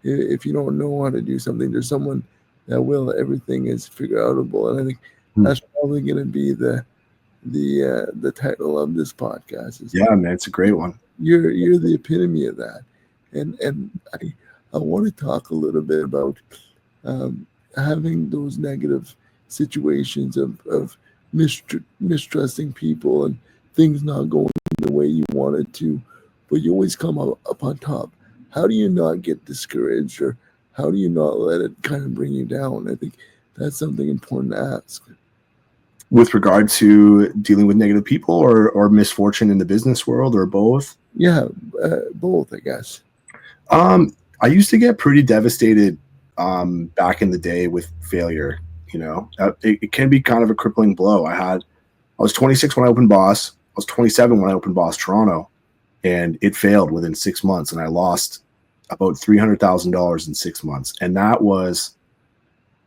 If you don't know how to do something, there's someone that will. Everything is figure outable, and I think mm, that's probably going to be the title of this podcast. Is yeah, man, it's a great one. you're the epitome of that, and I want to talk a little bit about having those negative situations of mistrusting people and things not going the way you wanted to, but you always come up on top. How do you not get discouraged, or how do you not let it kind of bring you down? I think that's something important to ask. With regard to dealing with negative people or misfortune in the business world or both. Yeah, both, I guess. I used to get pretty devastated back in the day with failure. It can be kind of a crippling blow. I was 26 when I opened Boss. I was 27 when I opened Boss Toronto, and it failed within 6 months, and I lost about $300,000 in 6 months, and that was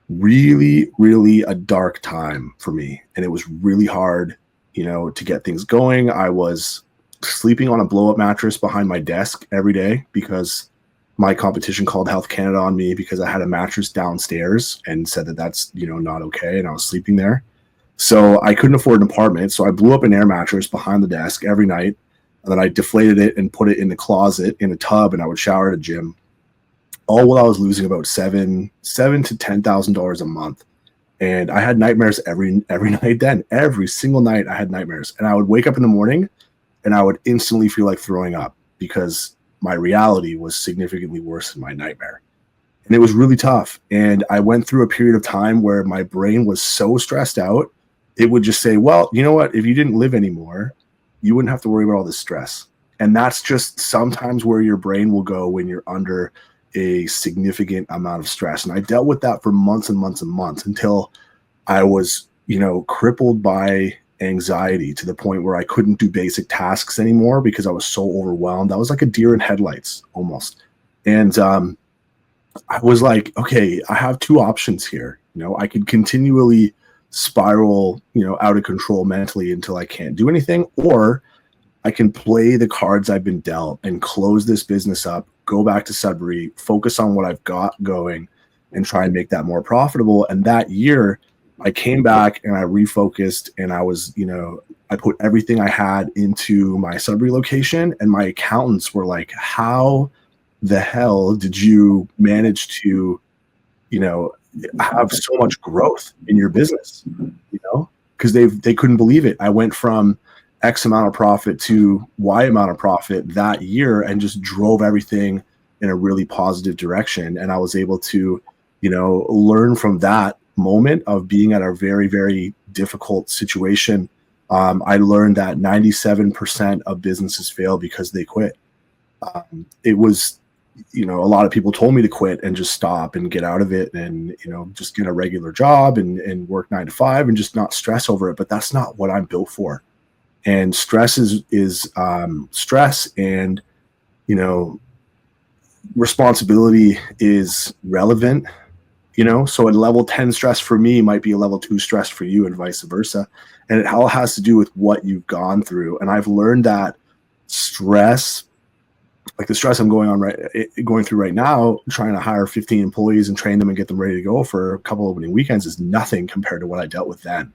really, really a dark time for me, and it was really hard, to get things going. I was sleeping on a blow-up mattress behind my desk every day because my competition called Health Canada on me because I had a mattress downstairs and said that that's not okay, and I was sleeping there. So I couldn't afford an apartment, so I blew up an air mattress behind the desk every night, and then I deflated it and put it in the closet in a tub, and I would shower at a gym, all while I was losing about seven to $10,000 a month. And I had nightmares every night. Then every single night I had nightmares, and I would wake up in the morning and I would instantly feel like throwing up because my reality was significantly worse than my nightmare. And it was really tough. And I went through a period of time where my brain was so stressed out, it would just say, well, you know what? If you didn't live anymore, you wouldn't have to worry about all this stress. And that's just sometimes where your brain will go when you're under a significant amount of stress. And I dealt with that for months and months and months until I was, crippled by anxiety to the point where I couldn't do basic tasks anymore because I was so overwhelmed. I was like a deer in headlights almost. And I was like, okay, I have two options here. I could continually spiral, out of control mentally until I can't do anything, or I can play the cards I've been dealt and close this business up, go back to Sudbury, focus on what I've got going, and try and make that more profitable. And that year, I came back and I refocused, and I was, I put everything I had into my Sudbury location, and my accountants were like, how the hell did you manage to, have so much growth in your business? Because they couldn't believe it. I went from X amount of profit to Y amount of profit that year and just drove everything in a really positive direction. And I was able to, learn from that moment of being at a very, very difficult situation. I learned that 97% of businesses fail because they quit. It was, a lot of people told me to quit and just stop and get out of it and, just get a regular job and work 9 to 5 and just not stress over it. But that's not what I'm built for. And stress is stress, and, responsibility is relevant. So a level 10 stress for me might be a level 2 stress for you, and vice versa. And it all has to do with what you've gone through. And I've learned that stress, like the stress I'm going through right now, trying to hire 15 employees and train them and get them ready to go for a couple opening weekends, is nothing compared to what I dealt with then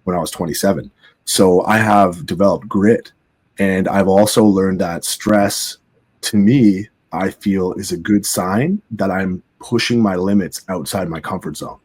when I was 27. So I have developed grit, and I've also learned that stress, to me, I feel is a good sign that I'm pushing my limits outside my comfort zone.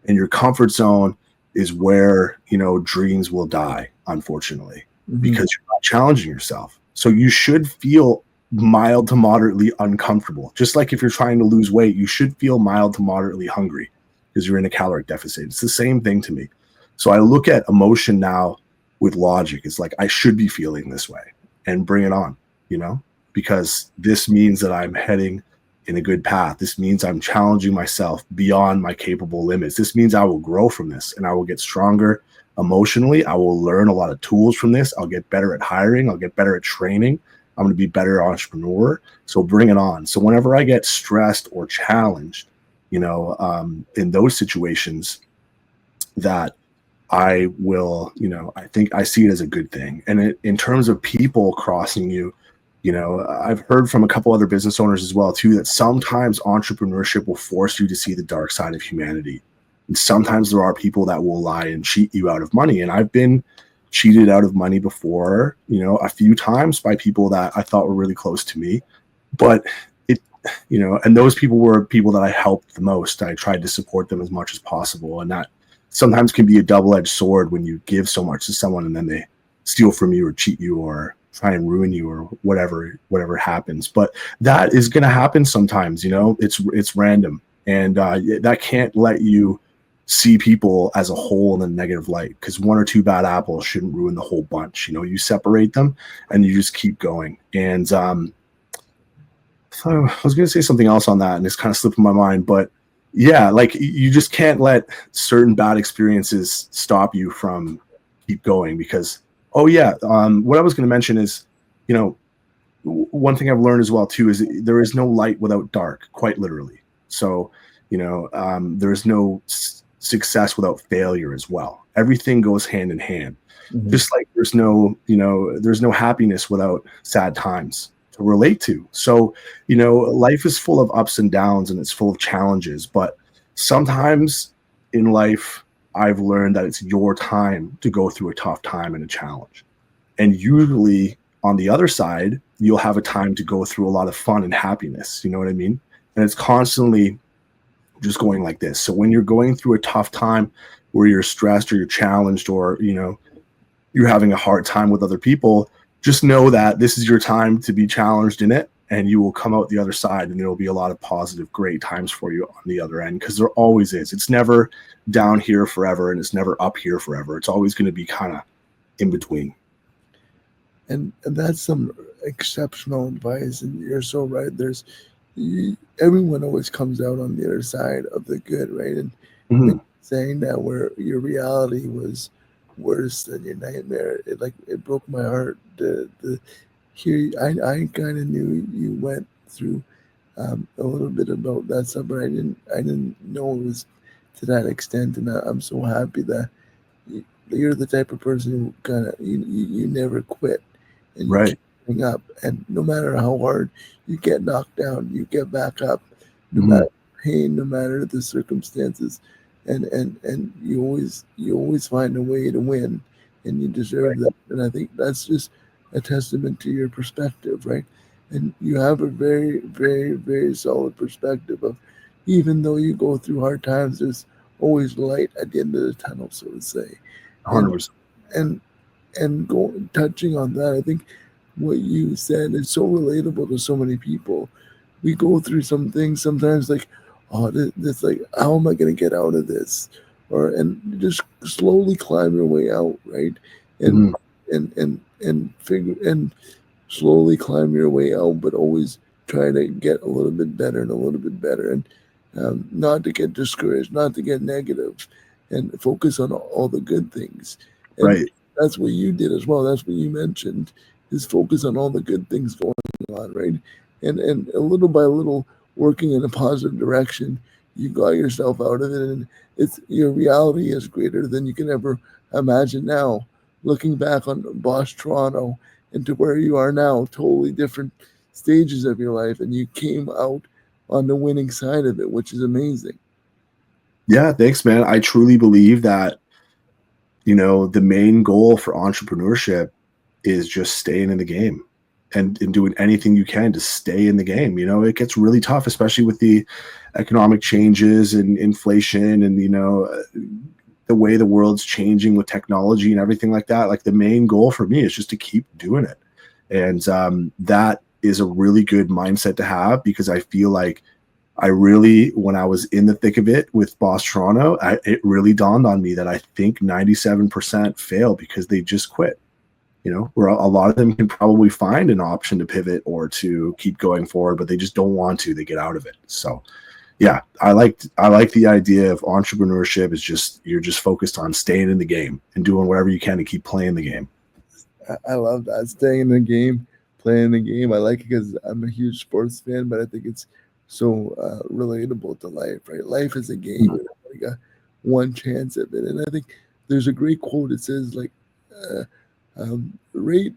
And your comfort zone is where, dreams will die, unfortunately, because you're not challenging yourself. So you should feel mild to moderately uncomfortable. Just like if you're trying to lose weight, you should feel mild to moderately hungry because you're in a caloric deficit. It's the same thing to me. So I look at emotion now with logic. It's like, I should be feeling this way, and bring it on, because this means that I'm heading in a good path. This means I'm challenging myself beyond my capable limits. This means I will grow from this, and I will get stronger emotionally. I will learn a lot of tools from this. I'll get better at hiring. I'll get better at training. I'm going to be a better entrepreneur. So bring it on. So whenever I get stressed or challenged, in those situations, that I will, I think I see it as a good thing. And in terms of people crossing you, I've heard from a couple other business owners as well too, that sometimes entrepreneurship will force you to see the dark side of humanity. And sometimes there are people that will lie and cheat you out of money. And I've been cheated out of money before, a few times by people that I thought were really close to me. But and those people were people that I helped the most. I tried to support them as much as possible. And that sometimes can be a double-edged sword when you give so much to someone and then they steal from you or cheat you or try and ruin you or whatever happens. But that is going to happen sometimes. It's random, and that can't let you see people as a whole in a negative light, because one or two bad apples shouldn't ruin the whole bunch. You separate them and you just keep going. And I was going to say something else on that, and it's kind of slipped in my mind, but yeah, like you just can't let certain bad experiences stop you from keep going. Because what I was going to mention is, one thing I've learned as well too is there is no light without dark, quite literally. So, there is no success without failure as well. Everything goes hand in hand. Just like there's no happiness without sad times to relate to. So, life is full of ups and downs, and it's full of challenges. But sometimes in life, I've learned that it's your time to go through a tough time and a challenge. And usually on the other side, you'll have a time to go through a lot of fun and happiness. You know what I mean? And it's constantly just going like this. So when you're going through a tough time where you're stressed or you're challenged or, you're having a hard time with other people, just know that this is your time to be challenged in it, and you will come out the other side, and there will be a lot of positive, great times for you on the other end, because there always is. It's never down here forever, and it's never up here forever. It's always going to be kind of in between. And that's some exceptional advice, and you're so right. There's, everyone always comes out on the other side of the good, right? And when Mhm. saying that where your reality was worse than your nightmare, it broke my heart. The here I kind of knew you went through a little bit about that stuff, but I didn't know it was to that extent, and I'm so happy that you're the type of person who kind of you never quit and you keep Right. getting up, and no matter how hard you get knocked down, you get back up, no Mhm. matter pain, no matter the circumstances, and you always find a way to win, and you deserve that. And I think that's just a testament to your perspective, right? And you have a very, very, very solid perspective of, even though you go through hard times, there's always light at the end of the tunnel, so to say. And 100%. and and touching on that, I think what you said is so relatable to so many people. We go through some things sometimes, like, oh, this like, how am I going to get out of this? Or and just slowly climb your way out, right? And Mhm. and figure and slowly climb your way out, but always try to get a little bit better and a little bit better, and not to get discouraged, not to get negative, and focus on all the good things. And Right. that's what you did as well. That's what you mentioned, is focus on all the good things going on, right? And little by little, working in a positive direction, you got yourself out of it, and it's your reality is greater than you can ever imagine now. Looking back on Bosch Toronto and to where you are now, totally different stages of your life, and you came out on the winning side of it, which is amazing. Yeah, thanks, man. I truly believe that, the main goal for entrepreneurship is just staying in the game and doing anything you can to stay in the game. It gets really tough, especially with the economic changes and inflation and, the way the world's changing with technology and everything like that. Like the main goal for me is just to keep doing it. And that is a really good mindset to have because I feel like I really, when I was in the thick of it with Boss Toronto, it really dawned on me that I think 97% fail because they just quit. Where a lot of them can probably find an option to pivot or to keep going forward, but they just don't want to. They get out of it. So, yeah, I like the idea of entrepreneurship is just you're just focused on staying in the game and doing whatever you can to keep playing the game. I love that. Staying in the game, playing the game. I like it because I'm a huge sports fan, but I think it's so relatable to life, right? Life is a game. Mhm. You only got one chance at it. And I think there's a great quote. It says, like, uh, right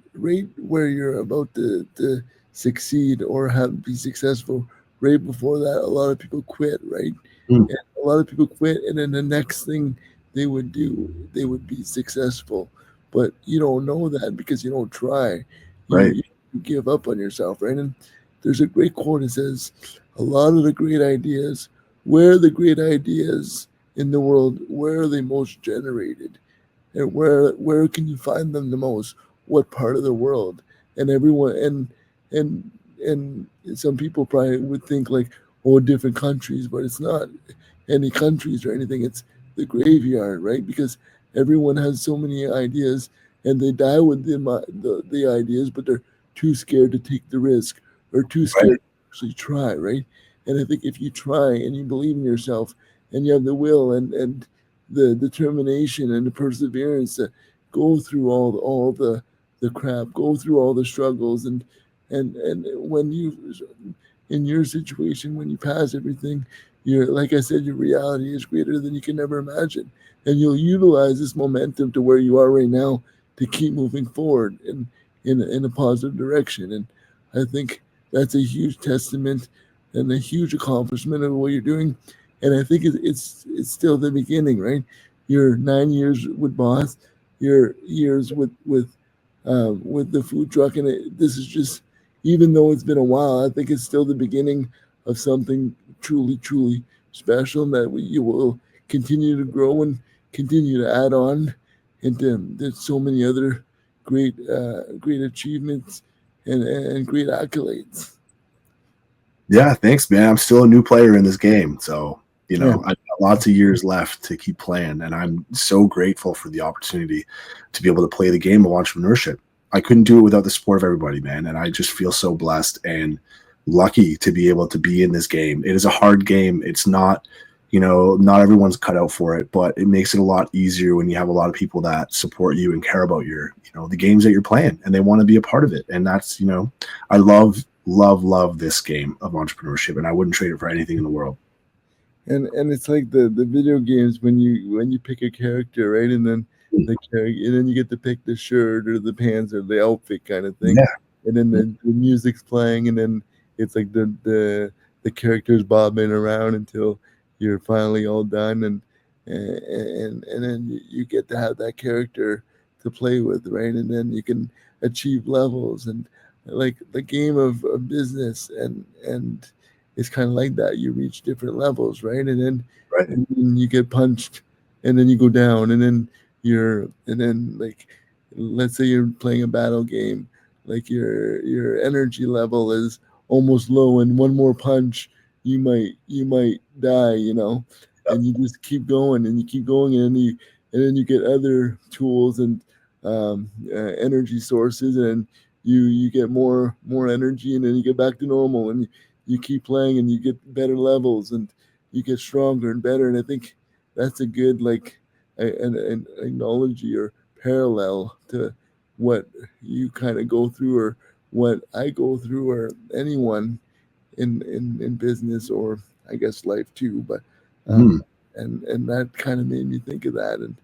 where you're about to succeed or have be successful. Right before that, a lot of people quit, right? Mm. And a lot of people quit, and then the next thing they would do, they would be successful. But you don't know that because you don't try. Right, You give up on yourself, right? And there's a great quote. It says, "A lot of the great ideas, where are the great ideas in the world? Where are they most generated? And where can you find them the most? What part of the world?" And everyone and and some people probably would think like, oh, different countries, but it's not any countries or anything. It's the graveyard, right? Because everyone has so many ideas, and they die with the ideas, but they're too scared to take the risk or too right, scared to actually try, right? And I think if you try and you believe in yourself and you have the will and the determination and the perseverance to go through all the crap, go through all the struggles, and when you, in your situation, when you pass everything, you're, like I said, your reality is greater than you can ever imagine, and you'll utilize this momentum to where you are right now to keep moving forward in a positive direction. And I think that's a huge testament and a huge accomplishment of what you're doing. And I think it's still the beginning, right? Your 9 years with Boss, your years with the food truck, and this is just, even though it's been a while, I think it's still the beginning of something truly, truly special, and that you will continue to grow and continue to add on, and there's so many other great achievements and great accolades. yeah. Thanks, man. I'm still a new player in this game, so Yeah, I've got lots of years left to keep playing, and I'm so grateful for the opportunity to be able to play the game of entrepreneurship. I couldn't do it without the support of everybody, man, and I just feel so blessed and lucky to be able to be in this game. It is a hard game. It's not, not everyone's cut out for it, but it makes it a lot easier when you have a lot of people that support you and care about the games that you're playing, and they want to be a part of it. And that's, I love this game of entrepreneurship, and I wouldn't trade it for anything in the world. And it's like the video games when you pick a character, right? And then and then you get to pick the shirt or the pants or the outfit kind of thing. Yeah. And then the music's playing, and then it's like the characters bobbing around until you're finally all done, and then you get to have that character to play with, right? And then you can achieve levels, and like the game of business, and it's kind of like that. You reach different levels, right? Right. And then you get punched, and then you go down, and then like, let's say you're playing a battle game, like your energy level is almost low, and one more punch, you might die, and you just keep going, and you keep going, and then you get other tools and energy sources, and you get more energy, and then you get back to normal, and you keep playing, and you get better levels, and you get stronger and better. And I think that's a good, like, an analogy or parallel to what you kind of go through, or what I go through, or anyone in business, or I guess life too. But and that kind of made me think of that, and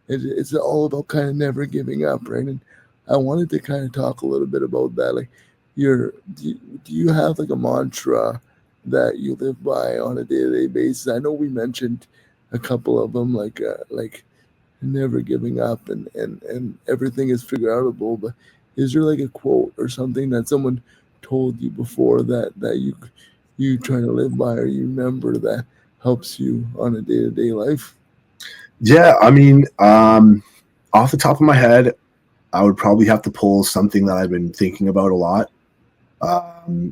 it's all about kind of never giving up, right? And I wanted to kind of talk a little bit about that. Like, do you have like a mantra that you live by on a day-to-day basis? I know we mentioned a couple of them, like never giving up, and everything is figure outable. But is there like a quote or something that someone told you before that you try to live by, or you remember, that helps you on a day-to-day life? Yeah, I mean, off the top of my head, I would probably have to pull something that I've been thinking about a lot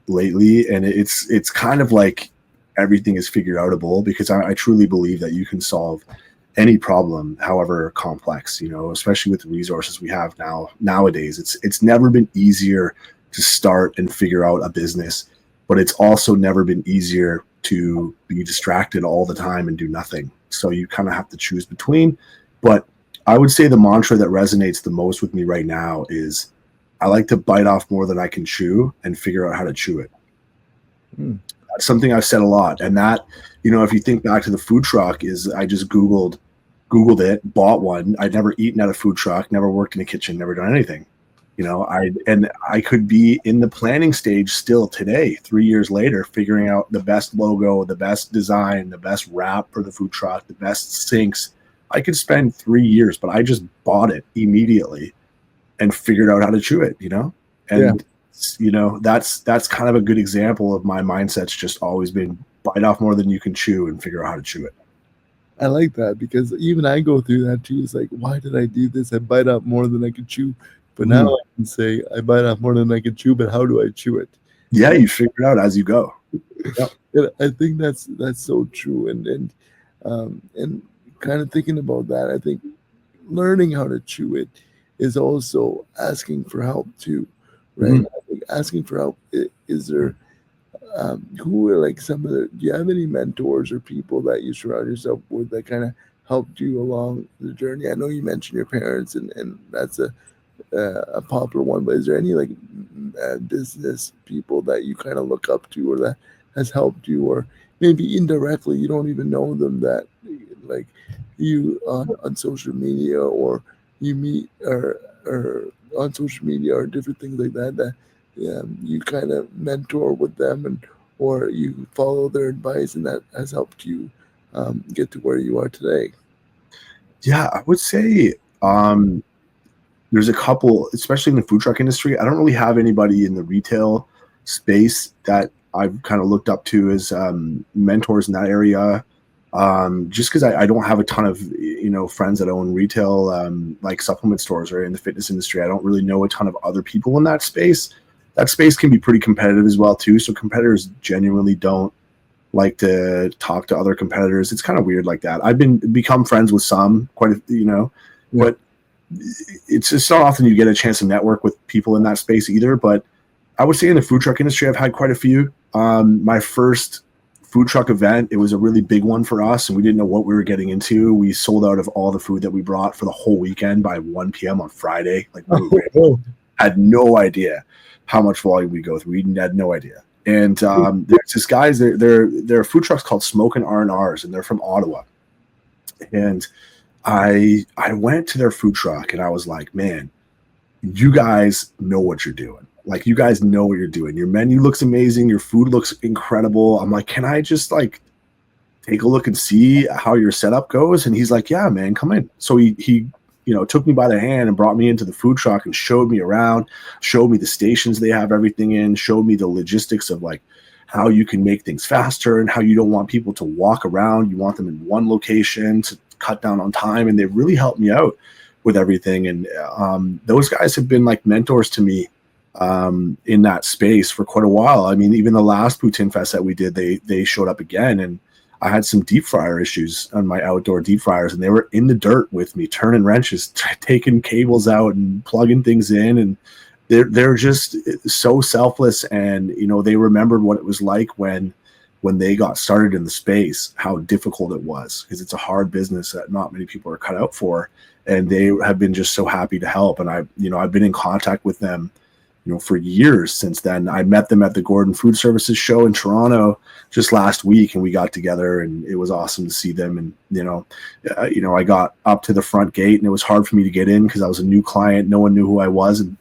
lately, and it's kind of like everything is figured outable, because I truly believe that you can solve any problem, however complex, especially with the resources we have nowadays. It's never been easier to start and figure out a business, but it's also never been easier to be distracted all the time and do nothing. So you kind of have to choose between. But I would say the mantra that resonates the most with me right now is, I like to bite off more than I can chew and figure out how to chew it. That's something I've said a lot. And that, if you think back to the food truck, is I just Googled it, bought one. I'd never eaten at a food truck, never worked in a kitchen, never done anything. I could be in the planning stage still today, 3 years later, figuring out the best logo, the best design, the best wrap for the food truck, the best sinks. I could spend 3 years, but I just bought it immediately and figured out how to chew it, and that's kind of a good example of my mindset's just always been bite off more than you can chew and figure out how to chew it. I like that, because even I go through that too. It's like, why did I do this? I bite off more than I could chew. But now I can say I bite off more than I can chew, but how do I chew it? Yeah, you figure it out as you go. Yep. And I think that's so true. And kind of thinking about that, I think learning how to chew it is also asking for help too, right? I think asking for help, is there who are like some of the, do you have any mentors or people that you surround yourself with that kind of helped you along the journey? I know you mentioned your parents, and that's a popular one, but is there any like business people that you kind of look up to, or that has helped you, or maybe indirectly you don't even know them, that like you on social media, or you meet, or on social media, or different things like that you kind of mentor with them, and or you follow their advice, and that has helped you get to where you are today? Yeah, I would say there's a couple, especially in the food truck industry. I don't really have anybody in the retail space that I've kind of looked up to as mentors in that area. Just because I don't have a ton of friends that own retail like supplement stores or in the fitness industry. I don't really know a ton of other people in that space. That space can be pretty competitive as well too. So competitors genuinely don't like to talk to other competitors. It's kind of weird like that. I've become friends with some, but it's just not often you get a chance to network with people in that space either. But I would say in the food truck industry, I've had quite a few. My first food truck event, it was a really big one for us, and we didn't know what we were getting into. We sold out of all the food that we brought for the whole weekend by 1 p.m. on Friday. Like Oh, had no idea how much volume we go through. We had no idea. And there's this guys. They're food trucks called Smoke and R&Rs, and they're from Ottawa. And I went to their food truck, and I was like, man, you guys know what you're doing. Like, you guys know what you're doing. Your menu looks amazing. Your food looks incredible. I'm like, can I just like take a look and see how your setup goes? And he's like, yeah, man, come in. So he took me by the hand and brought me into the food truck and showed me around, showed me the stations they have everything in, showed me the logistics of like how you can make things faster and how you don't want people to walk around. You want them in one location to cut down on time. And they really helped me out with everything. And those guys have been like mentors to me in that space for quite a while. I mean, even the last Poutine Fest that we did, they showed up again, and I had some deep fryer issues on my outdoor deep fryers, and they were in the dirt with me, turning wrenches, taking cables out and plugging things in. And they're just so selfless. And, they remembered what it was like when they got started in the space, how difficult it was, because it's a hard business that not many people are cut out for. And they have been just so happy to help. And I've been in contact with them, for years since then. I met them at the Gordon Food Services show in Toronto just last week, and we got together, and it was awesome to see them. And, I got up to the front gate, and it was hard for me to get in because I was a new client. No one knew who I was. And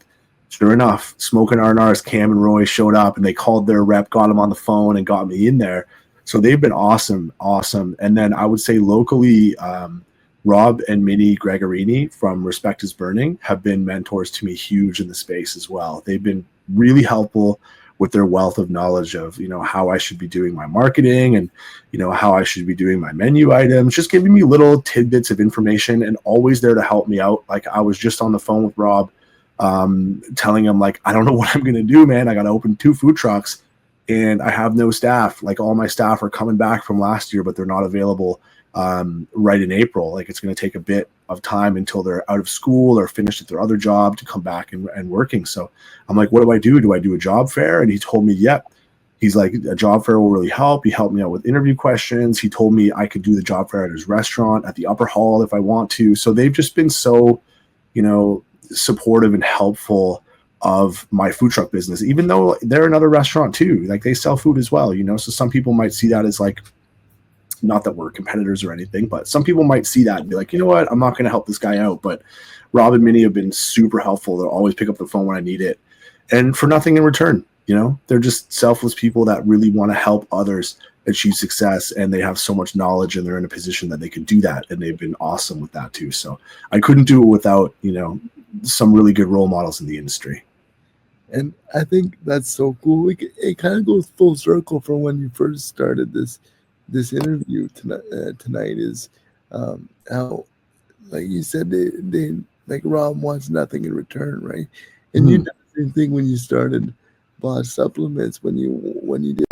sure enough, Smoking R&R's Cam and Roy showed up, and they called their rep, got him on the phone, and got me in there. So they've been awesome. And then I would say locally, Rob and Minnie Gregorini from Respect is Burning have been mentors to me huge in the space as well. They've been really helpful with their wealth of knowledge of, how I should be doing my marketing and, how I should be doing my menu items, just giving me little tidbits of information and always there to help me out. Like, I was just on the phone with Rob, telling him, like, I don't know what I'm going to do, man. I got to open 2 food trucks and I have no staff. Like, all my staff are coming back from last year, but they're not available right in April. Like, it's going to take a bit of time until they're out of school or finished at their other job to come back and working. So I'm like, what do I do? Do I do a job fair? And he told me, yep. He's like, a job fair will really help. He helped me out with interview questions. He told me I could do the job fair at his restaurant at the Upper Hall if I want to. So they've just been so, supportive and helpful of my food truck business, even though they're another restaurant too. Like, they sell food as well, so some people might see that as like, not that we're competitors or anything, but some people might see that and be like, you know what, I'm not going to help this guy out. But Rob and Minnie have been super helpful. They'll always pick up the phone when I need it, and for nothing in return. They're just selfless people that really want to help others achieve success, and they have so much knowledge, and they're in a position that they can do that, and they've been awesome with that too. So I couldn't do it without, some really good role models in the industry. and I think that's so cool. It kind of goes full circle from when you first started this interview tonight is how, like you said, they like Rob wants nothing in return, right? And you did the same thing when you started Boss Supplements, when you did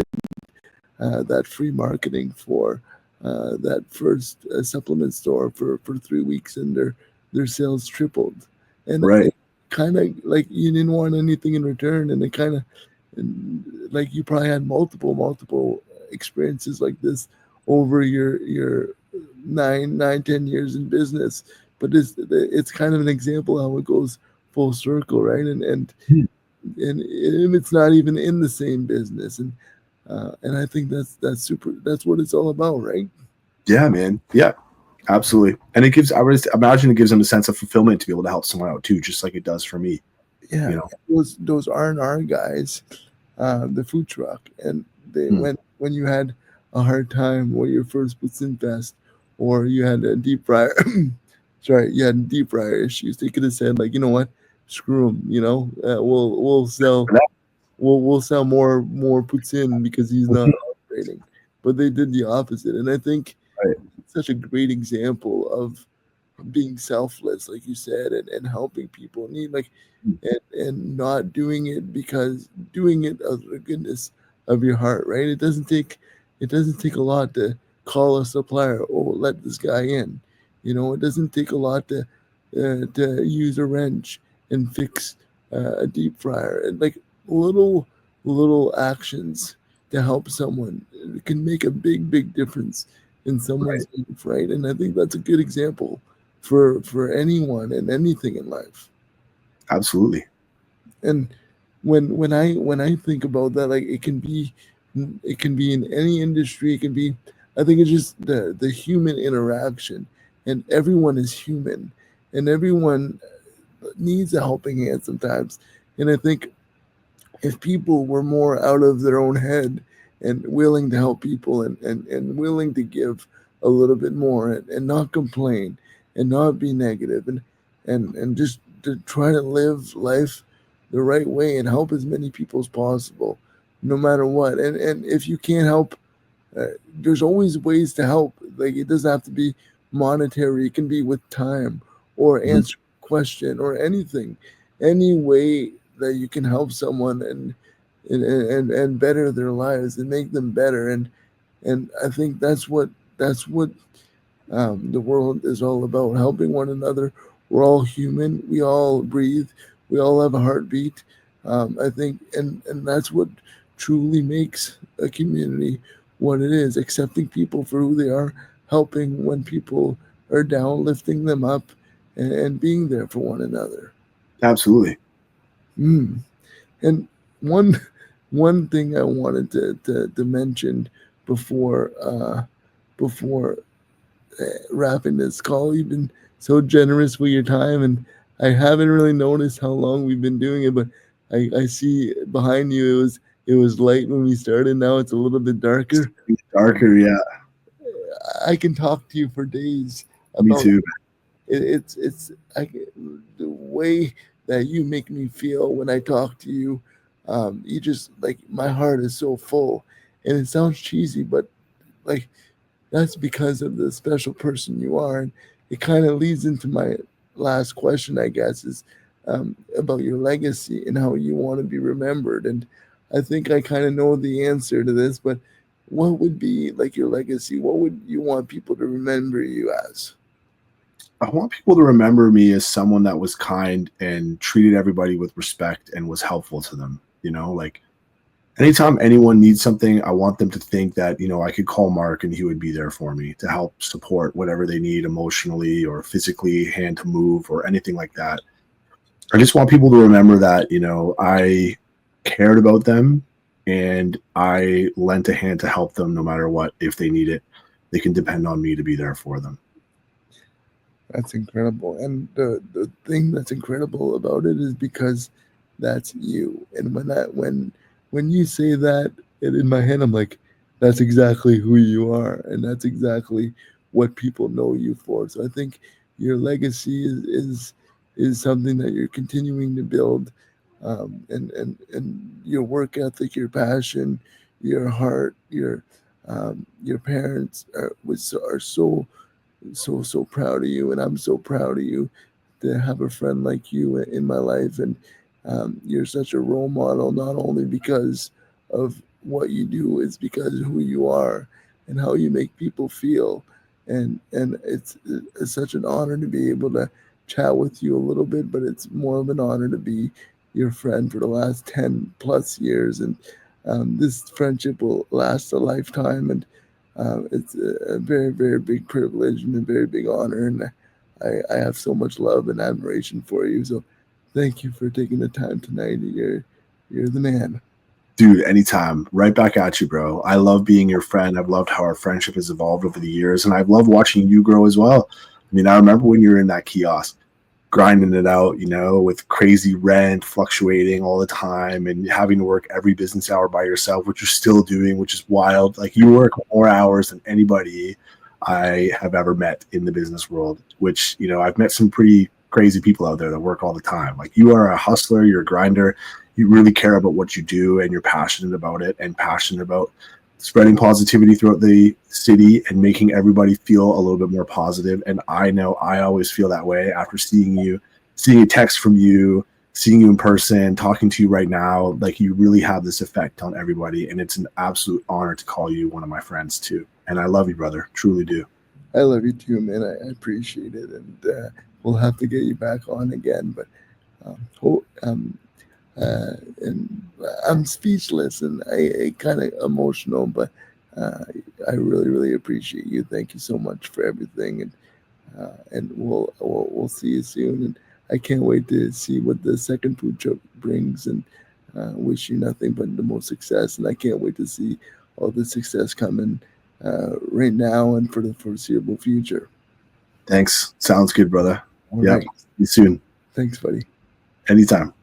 that free marketing for that first supplement store for 3 weeks, and their sales tripled. And Right. it kind of like you didn't want anything in return, and it kind of, like, you probably had multiple experiences like this over your 9, 10 years in business. But it's kind of an example how it goes full circle, right? And it's not even in the same business. And I think that's super. That's what it's all about, right? Yeah, man. Yeah, absolutely. And it gives, I would imagine it gives them a sense of fulfillment to be able to help someone out too, just like it does for me, Yeah, you know? those R&R guys, the food truck, and they Mm. when you had a hard time or your first Poutine Fest, or you had a deep fryer, sorry, you had deep fryer issues. They could have said, like, you know what, screw them. We'll sell more poutine because he's not operating. But they did the opposite, and I think Right. it's such a great example of being selfless, like you said, and helping people in need, like, and not doing it because doing it out of the goodness of your heart, right? It doesn't take a lot to call a supplier. Oh, let this guy in. It doesn't take a lot to use a wrench and fix a deep fryer. And like little actions to help someone, it can make a big difference in someone's Right. life, right? And I think that's a good example for anyone and anything in life. Absolutely. And when I think about that, like it can be in any industry. It can be, I think it's just the human interaction, and everyone is human, and everyone needs a helping hand sometimes. And I think if people were more out of their own head and willing to help people, and willing to give a little bit more, and not complain and not be negative, and just to try to live life the right way and help as many people as possible, no matter what. And if you can't help, uh, there's always ways to help. Like, it doesn't have to be monetary. It can be with time, or Mhm. answer a question, or anything, any way that you can help someone, and better their lives and make them better. And I think that's what the world is all about, helping one another. We're all human. We all breathe. We all have a heartbeat. I think, and that's what truly makes a community what it is: accepting people for who they are, helping when people are down, lifting them up, and being there for one another. Absolutely. Mm. And one one thing I wanted to mention before before wrapping this call. You've been so generous with your time, and I haven't really noticed how long we've been doing it, but I see behind you it was light when we started. Now it's a little bit darker. Darker, yeah. I can talk to you for days Me about too. it's the way that you make me feel when I talk to you. You just, like, my heart is so full, and it sounds cheesy, but like, that's because of the special person you are. And it kind of leads into my last question, I guess, is about your legacy and how you want to be remembered. And I think I kind of know the answer to this, but what would be like your legacy? What would you want people to remember you as? I want people to remember me as someone that was kind and treated everybody with respect and was helpful to them. Like anytime anyone needs something, I want them to think that, I could call Mark and he would be there for me to help support whatever they need emotionally or physically, hand to move or anything like that. I just want people to remember that, I cared about them and I lent a hand to help them no matter what. If they need it, they can depend on me to be there for them. That's incredible. And the thing that's incredible about it is because that's you. And when you say that, and in my head I'm like, that's exactly who you are, and that's exactly what people know you for. So I think your legacy is something that you're continuing to build, and your work ethic, your passion, your heart, your parents are so proud of you, and I'm so proud of you to have a friend like you in my life. And you're such a role model, not only because of what you do, it's because of who you are and how you make people feel. And it's such an honor to be able to chat with you a little bit, but it's more of an honor to be your friend for the last 10 plus years. And this friendship will last a lifetime. And it's a very big privilege and a very big honor, and I have so much love and admiration for you. So, thank you for taking the time tonight. You're the man. Dude, anytime. Right back at you, bro. I love being your friend. I've loved how our friendship has evolved over the years, and I've loved watching you grow as well. I mean, I remember when you were in that kiosk, grinding it out, with crazy rent fluctuating all the time and having to work every business hour by yourself, which you're still doing, which is wild. Like you work more hours than anybody I have ever met in the business world, which, I've met some pretty crazy people out there that work all the time. Like you are a hustler, you're a grinder, you really care about what you do and you're passionate about it and passionate about spreading positivity throughout the city and making everybody feel a little bit more positive. And I know I always feel that way after seeing a text from you, seeing you in person, talking to you right now. Like you really have this effect on everybody. And it's an absolute honor to call you one of my friends too. And I love you, brother. Truly do. I love you too, man. I appreciate it, and we'll have to get you back on again. But um, ho- um, And I'm speechless and I kind of emotional, but uh, I really, really appreciate you. Thank you so much for everything, and we'll see you soon. And I can't wait to see what the second food truck brings. And wish you nothing but the most success. And I can't wait to see all the success coming right now and for the foreseeable future. Thanks. Sounds good, brother. All Yeah. right. See you soon. Thanks, buddy. Anytime.